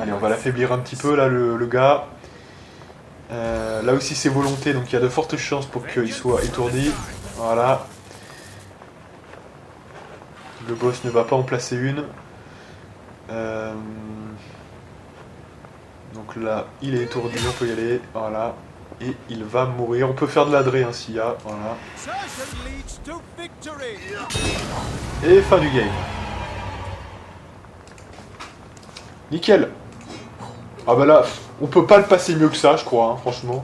Allez, on va l'affaiblir un petit peu, là, le gars. Là aussi, c'est volonté, donc il y a de fortes chances pour qu'il soit étourdi. Voilà. Le boss ne va pas en placer une. Donc là, il est étourdi, on peut y aller. Voilà. Et il va mourir. On peut faire de l'adré, hein, s'il y a. Voilà. Et fin du game. Nickel. Ah bah là, on peut pas le passer mieux que ça, je crois, hein, franchement.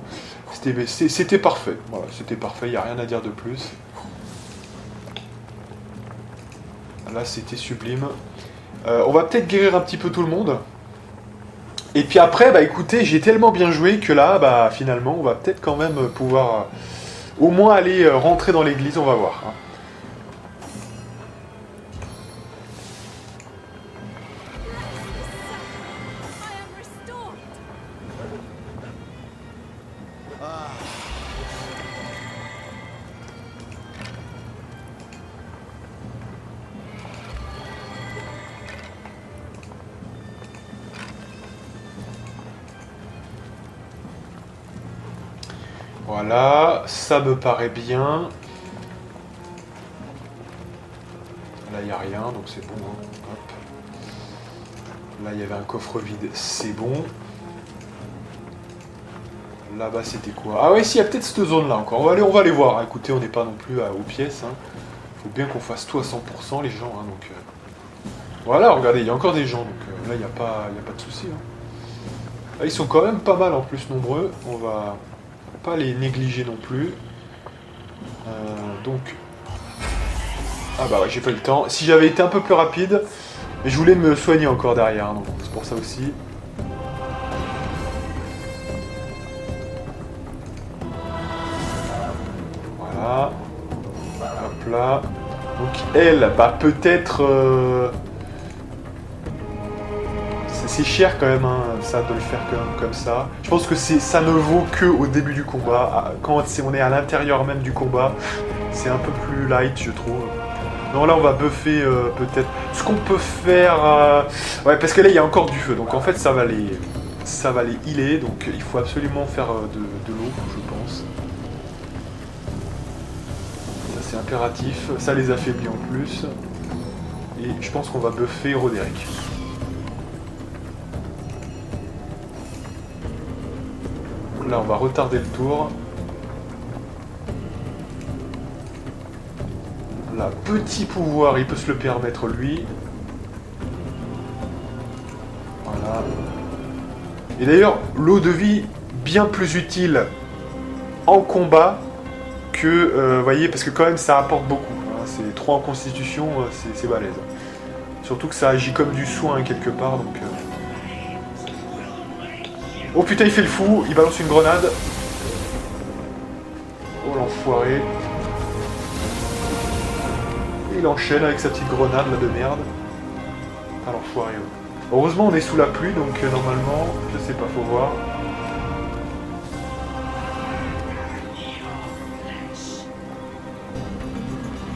C'était parfait. Voilà, c'était parfait, il n'y a rien à dire de plus. Là, c'était sublime. On va peut-être guérir un petit peu tout le monde. Et puis après, bah écoutez, j'ai tellement bien joué que là, bah finalement, on va peut-être quand même pouvoir au moins aller rentrer dans l'église, on va voir. Hein. Voilà, ça me paraît bien. Là, il n'y a rien, donc c'est bon. Hein. Hop. Là, il y avait un coffre vide, c'est bon. Là-bas, c'était quoi? Ah ouais, si, il y a peut-être cette zone-là encore. On va aller voir. Écoutez, on n'est pas non plus aux pièces. Hein. Faut bien qu'on fasse tout à 100%, les gens. Hein, donc, voilà, regardez, il y a encore des gens. Donc là, il n'y a pas de souci. Hein. Là, ils sont quand même pas mal en plus nombreux. On va pas les négliger non plus. Donc... Ah bah ouais, j'ai pas eu le temps. Si j'avais été un peu plus rapide, je voulais me soigner encore derrière. Hein, donc c'est pour ça aussi. Voilà. Hop là. Donc elle, bah peut-être... C'est cher quand même, hein, ça, de le faire comme ça. Je pense que ça ne vaut que au début du combat. Quand on est à l'intérieur même du combat, c'est un peu plus light, je trouve. Non, là, on va buffer peut-être. Ce qu'on peut faire... Ouais, parce que là, il y a encore du feu. Donc, en fait, ça va les healer. Donc, il faut absolument faire de l'eau, je pense. Ça, c'est impératif. Ça les affaiblit en plus. Et je pense qu'on va buffer Roderick. Donc là, on va retarder le tour. Là, petit pouvoir, il peut se le permettre, lui. Voilà. Et d'ailleurs, l'eau de vie, bien plus utile en combat que... voyez, parce que quand même, ça apporte beaucoup. Hein, c'est 3 en constitution, c'est balèze. Surtout que ça agit comme du soin, quelque part, donc... Oh putain, il fait le fou, il balance une grenade. Oh, l'enfoiré. Il enchaîne avec sa petite grenade là de merde. Ah l'enfoiré. Ouais. Heureusement on est sous la pluie donc normalement, je sais pas, faut voir.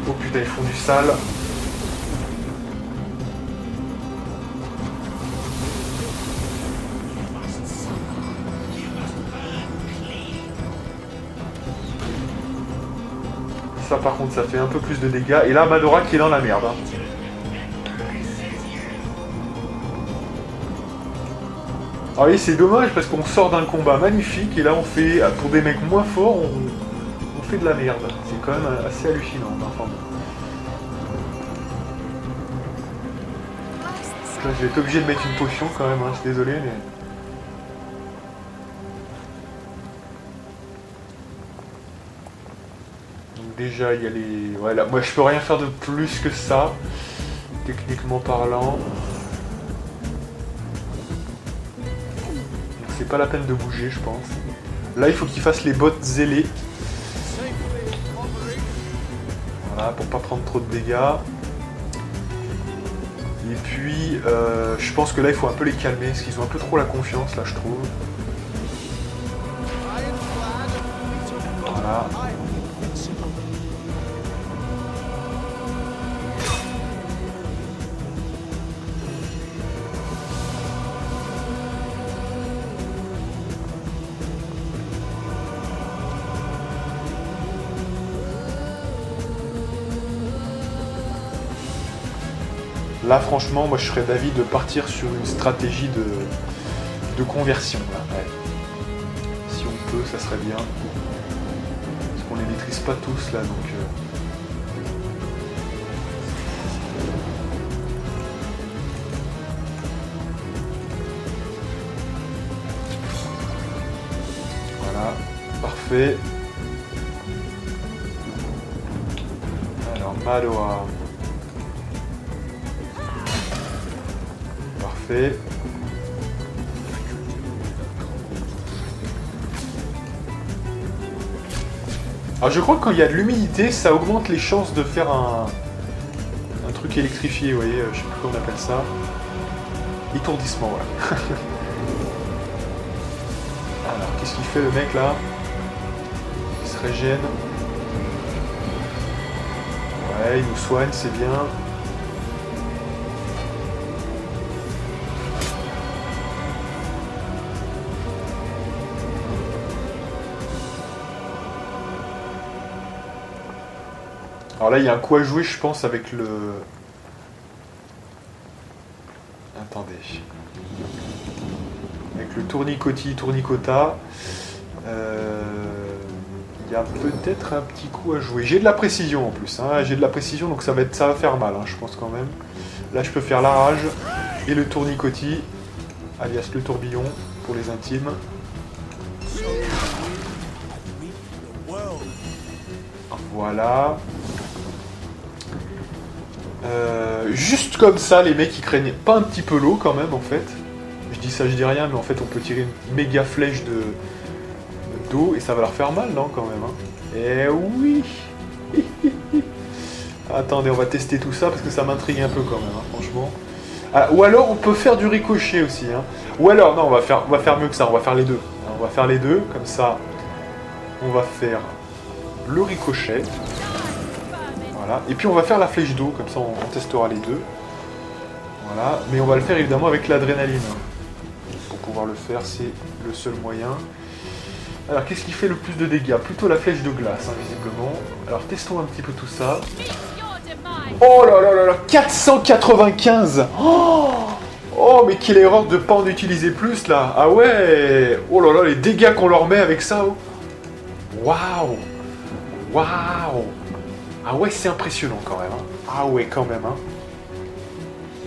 Oh putain ils font du sale. Ça par contre ça fait un peu plus de dégâts. Et là Madora qui est dans la merde. Hein. Alors oui c'est dommage parce qu'on sort d'un combat magnifique et là on fait, pour des mecs moins forts, on fait de la merde. C'est quand même assez hallucinant. Enfin, là, je vais être obligé de mettre une potion quand même, hein, je suis désolé mais... Déjà, il y a les... Ouais, là, moi, je peux rien faire de plus que ça, techniquement parlant. C'est pas la peine de bouger, je pense. Là, il faut qu'il fasse les bottes zélées. Voilà, pour pas prendre trop de dégâts. Et puis, je pense que là, il faut un peu les calmer, parce qu'ils ont un peu trop la confiance, là, je trouve. Voilà. Là, franchement, moi, je serais d'avis de partir sur une stratégie de conversion. Là. Ouais. Si on peut, ça serait bien. Parce qu'on les maîtrise pas tous, là, donc... Voilà, parfait. Alors, Madora... Parfait. Alors je crois que quand il y a de l'humidité, ça augmente les chances de faire un truc électrifié, vous voyez, je sais plus comment on appelle ça. Étourdissement, voilà. Alors, qu'est-ce qu'il fait le mec là? Il se régène. Ouais, il nous soigne, c'est bien. Alors là, il y a un coup à jouer, je pense, avec le... Attendez. Avec le tournicota. Il y a peut-être un petit coup à jouer. J'ai de la précision en plus. Hein. J'ai de la précision, donc ça va faire mal, hein, je pense quand même. Là, je peux faire la rage et le tournicotis, alias le tourbillon, pour les intimes. Voilà. Juste comme ça, les mecs ils craignent pas un petit peu l'eau quand même en fait. Je dis ça, je dis rien, mais en fait on peut tirer une méga flèche d'eau et ça va leur faire mal, non quand même. Hein. Eh oui. Attendez, on va tester tout ça parce que ça m'intrigue un peu quand même, hein, franchement. Ah, ou alors on peut faire du ricochet aussi. Hein. Ou alors, non, on va faire mieux que ça, on va faire les deux. On va faire les deux, comme ça, on va faire le ricochet. Voilà. Et puis on va faire la flèche d'eau, comme ça on testera les deux. Voilà. Mais on va le faire évidemment avec l'adrénaline. Pour pouvoir le faire, c'est le seul moyen. Alors, qu'est-ce qui fait le plus de dégâts? Plutôt la flèche de glace, hein, visiblement. Alors, testons un petit peu tout ça. Oh là là là là, 495. Oh, mais quelle erreur de pas en utiliser plus, là. Ah ouais. Oh là là, les dégâts qu'on leur met avec ça. Oh. Waouh. Waouh. Ah ouais, c'est impressionnant quand même. Hein. Ah ouais, quand même. Hein.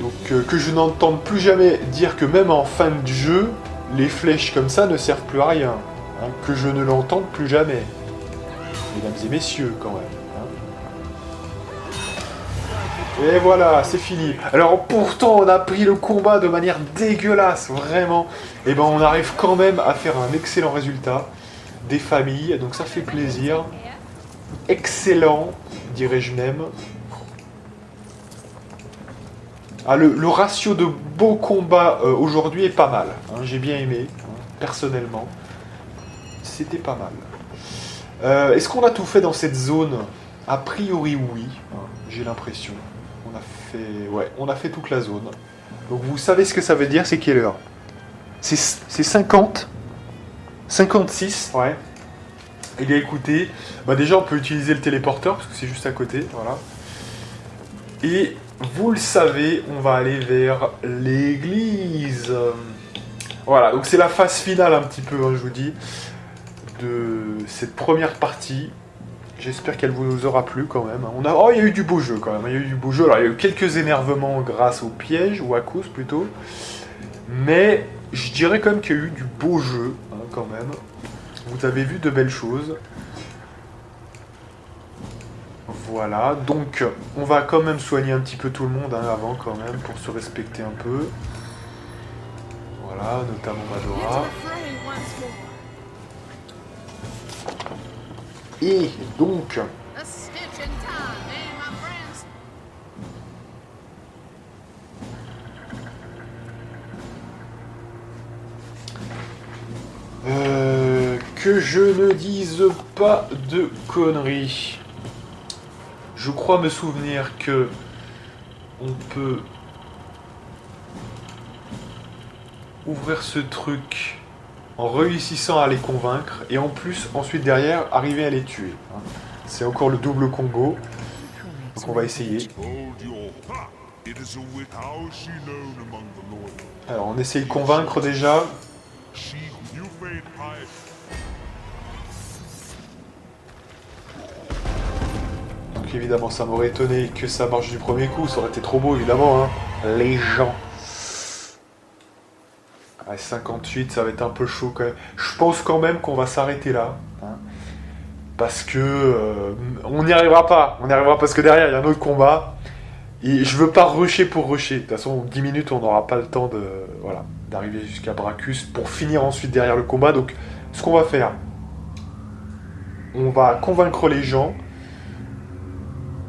Donc, que je n'entende plus jamais dire que même en fin de jeu, les flèches comme ça ne servent plus à rien. Hein, que je ne l'entende plus jamais. Mesdames et messieurs, quand même. Hein. Et voilà, c'est fini. Alors pourtant, on a pris le combat de manière dégueulasse, vraiment. Et ben, on arrive quand même à faire un excellent résultat. Des familles, donc ça fait plaisir. Excellent, dirais-je même. Ah, le ratio de beaux combats aujourd'hui est pas mal. Hein, j'ai bien aimé, hein, personnellement. C'était pas mal. Est-ce qu'on a tout fait dans cette zone? A priori, oui. Hein, j'ai l'impression. On a fait toute la zone. Donc vous savez ce que ça veut dire, c'est quelle heure? C'est 50? 56? Ouais. Eh bien écoutez, bah déjà on peut utiliser le téléporteur, parce que c'est juste à côté, voilà. Et vous le savez, on va aller vers l'église. Voilà, donc c'est la phase finale un petit peu, hein, je vous dis, de cette première partie. J'espère qu'elle vous aura plu quand même. Oh, il y a eu du beau jeu quand même. Il y a eu du beau jeu. Alors, il y a eu quelques énervements grâce au piège, ou à cause plutôt. Mais je dirais quand même qu'il y a eu du beau jeu, hein, quand même. Vous avez vu de belles choses. Voilà, donc on va quand même soigner un petit peu tout le monde hein, avant quand même, pour se respecter un peu. Voilà, notamment Madora. Et donc... que je ne dise pas de conneries. Je crois me souvenir que on peut ouvrir ce truc en réussissant à les convaincre et en plus ensuite derrière arriver à les tuer. C'est encore le double combo. Donc on va essayer. Alors on essaye de convaincre déjà. Donc évidemment ça m'aurait étonné que ça marche du premier coup, ça aurait été trop beau évidemment. Hein. Les gens. À 58 ça va être un peu chaud quand même. Je pense quand même qu'on va s'arrêter là. Hein. Parce que on n'y arrivera pas. On n'y arrivera parce que derrière il y a un autre combat. Et je veux pas rusher pour rusher. De toute façon, 10 minutes, on n'aura pas le temps de, voilà, d'arriver jusqu'à Bracus pour finir ensuite derrière le combat. Donc, ce qu'on va faire, on va convaincre les gens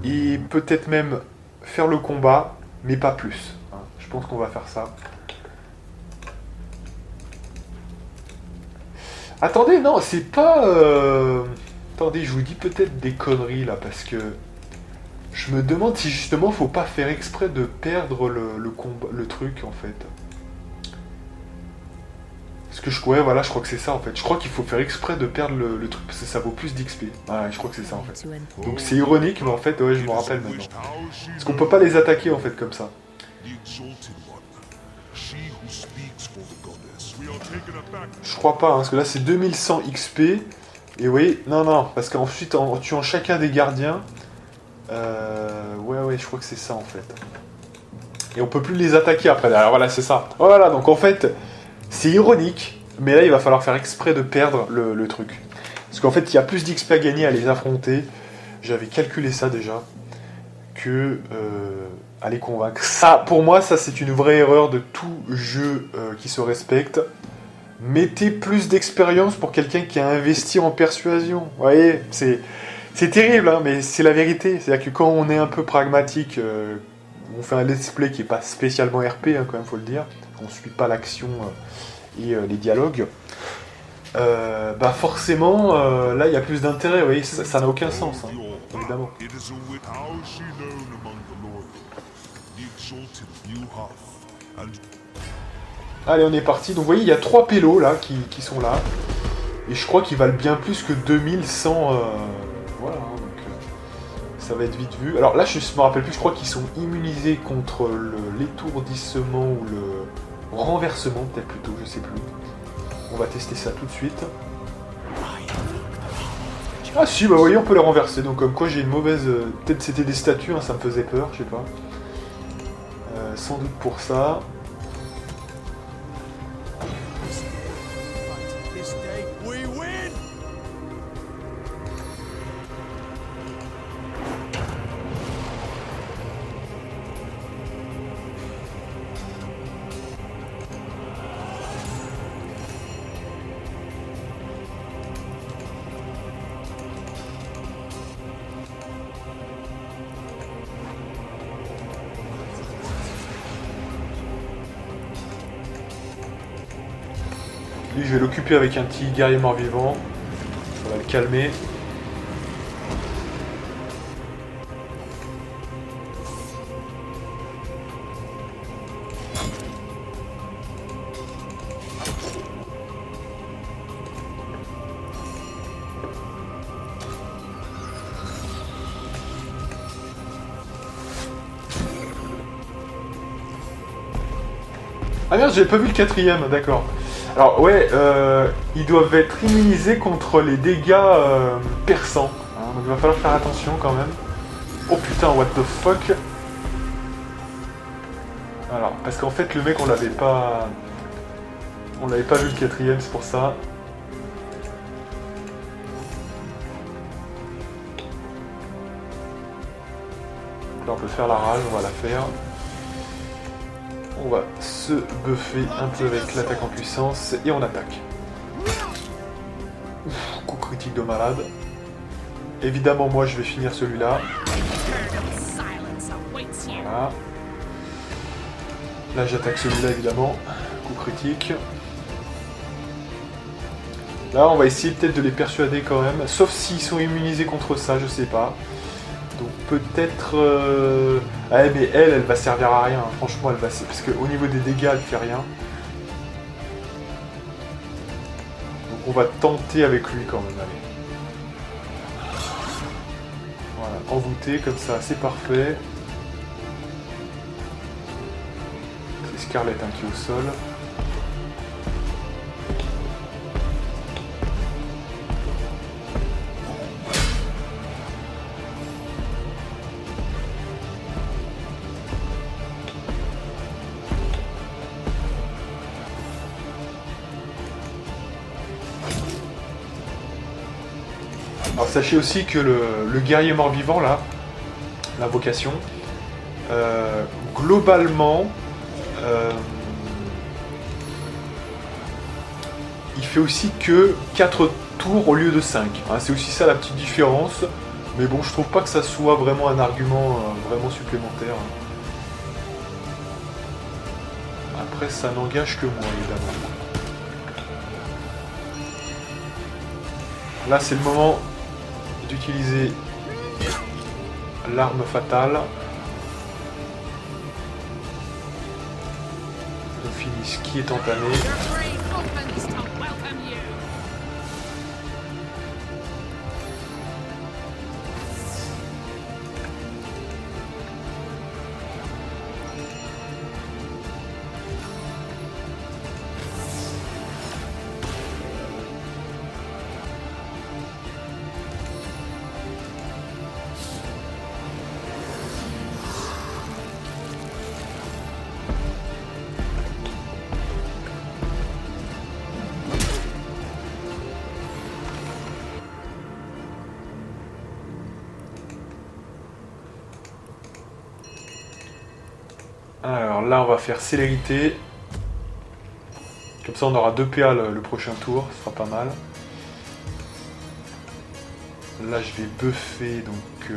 et peut-être même faire le combat, mais pas plus. Hein. Je pense qu'on va faire ça. Attendez, non, c'est pas... Attendez, je vous dis peut-être des conneries là, parce que... Je me demande si justement faut pas faire exprès de perdre le combat, le truc en fait. Parce que ouais, voilà, je crois que c'est ça en fait. Je crois qu'il faut faire exprès de perdre le truc parce que ça vaut plus d'XP. Ouais, je crois que c'est ça en fait. Donc c'est ironique, mais en fait, ouais, je me rappelle maintenant. Parce qu'on peut pas les attaquer en fait comme ça. Je crois pas, hein, parce que là c'est 2100 XP. Et oui, non, parce qu'ensuite en tuant chacun des gardiens. Ouais, je crois que c'est ça en fait. Et on peut plus les attaquer après. Alors voilà, c'est ça. Voilà, donc en fait, c'est ironique, mais là il va falloir faire exprès de perdre le truc. Parce qu'en fait, il y a plus d'XP à gagner à les affronter. J'avais calculé ça déjà. Que à les convaincre. Ça, pour moi, ça c'est une vraie erreur de tout jeu qui se respecte. Mettez plus d'expérience pour quelqu'un qui a investi en persuasion. Vous voyez, C'est terrible, hein, mais c'est la vérité. C'est-à-dire que quand on est un peu pragmatique, on fait un let's play qui est pas spécialement RP, hein, quand même, faut le dire. On suit pas l'action et les dialogues. Bah forcément, là, il y a plus d'intérêt. Vous voyez, ça n'a aucun sens, hein, évidemment. Allez, on est parti. Donc, vous voyez, il y a 3 pélos là qui sont là. Et je crois qu'ils valent bien plus que 2100. Voilà, hein, donc ça va être vite vu. Alors là, je me rappelle plus, je crois qu'ils sont immunisés contre l'étourdissement ou le renversement, peut-être plutôt, je sais plus. On va tester ça tout de suite. Ah si, bah vous voyez, on peut les renverser. Donc comme quoi j'ai une mauvaise... Peut-être c'était des statues, hein, ça me faisait peur, je sais pas. Sans doute pour ça. Lui, je vais l'occuper avec un petit guerrier mort-vivant. Ça va le calmer. Ah merde, j'avais pas vu le 4ème, d'accord. Alors ouais, ils doivent être immunisés contre les dégâts perçants. Hein, donc il va falloir faire attention quand même. Oh putain, what the fuck. Alors, parce qu'en fait le mec on l'avait pas... On l'avait pas vu le 4ème, c'est pour ça. Donc là on peut faire la rage, on va la faire. On va se buffer un peu avec l'attaque en puissance et on attaque. Ouf, coup critique de malade. Évidemment, moi je vais finir celui-là. Voilà. Là j'attaque celui-là évidemment. Coup critique. Là on va essayer peut-être de les persuader quand même. Sauf s'ils sont immunisés contre ça, je sais pas. Donc peut-être... Ah mais elle va servir à rien, franchement elle va... Parce qu'au niveau des dégâts elle fait rien. Donc on va tenter avec lui quand même, allez. Voilà, envoûté comme ça, c'est parfait. C'est Scarlett hein, qui est au sol. Alors sachez aussi que le guerrier mort-vivant, là, l'invocation, globalement, il fait aussi que 4 tours au lieu de 5. Hein, c'est aussi ça la petite différence, mais bon, je trouve pas que ça soit vraiment un argument vraiment supplémentaire. Après, ça n'engage que moi, évidemment. Là, c'est le moment d'utiliser l'arme fatale. On finit ce qui est entamé. Alors là, on va faire célérité. Comme ça, on aura 2 PA le prochain tour. Ce sera pas mal. Là, je vais buffer, donc...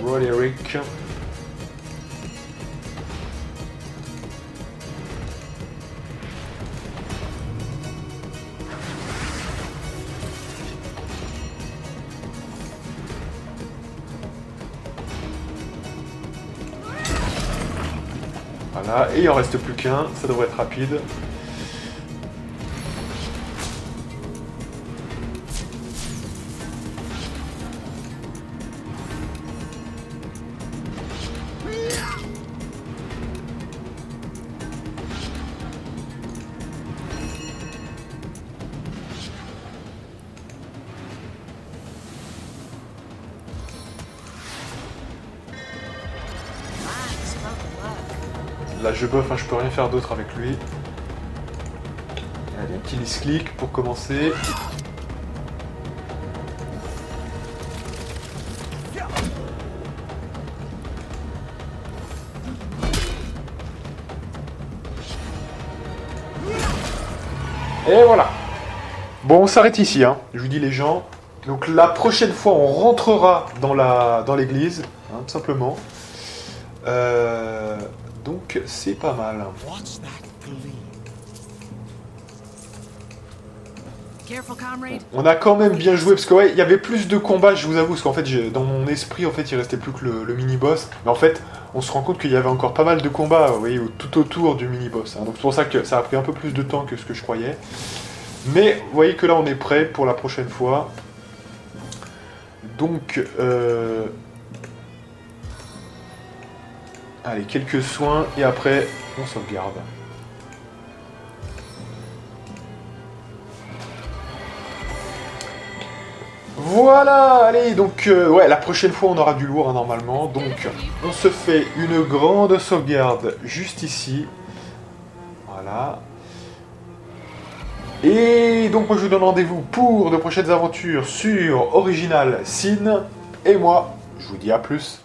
Roderick. Voilà, et il en reste plus qu'un, ça devrait être rapide. Là je buff, hein, je peux rien faire d'autre avec lui. Allez, un petit misclick pour commencer. Et voilà. Bon, on s'arrête ici, hein. Je vous dis les gens. Donc la prochaine fois, on rentrera dans l'église, hein, tout simplement. Donc c'est pas mal. On a quand même bien joué parce que ouais, il y avait plus de combats, je vous avoue, parce qu'en fait, dans mon esprit, en fait, il restait plus que le mini-boss. Mais en fait, on se rend compte qu'il y avait encore pas mal de combats, vous voyez, tout autour du mini-boss. Hein. Donc c'est pour ça que ça a pris un peu plus de temps que ce que je croyais. Mais vous voyez que là, on est prêt pour la prochaine fois. Donc, allez, quelques soins et après, on sauvegarde. Voilà, allez, donc, ouais, la prochaine fois, on aura du lourd, hein, normalement. Donc, on se fait une grande sauvegarde juste ici. Voilà. Et donc, moi, je vous donne rendez-vous pour de prochaines aventures sur Original Sin. Et moi, je vous dis à plus.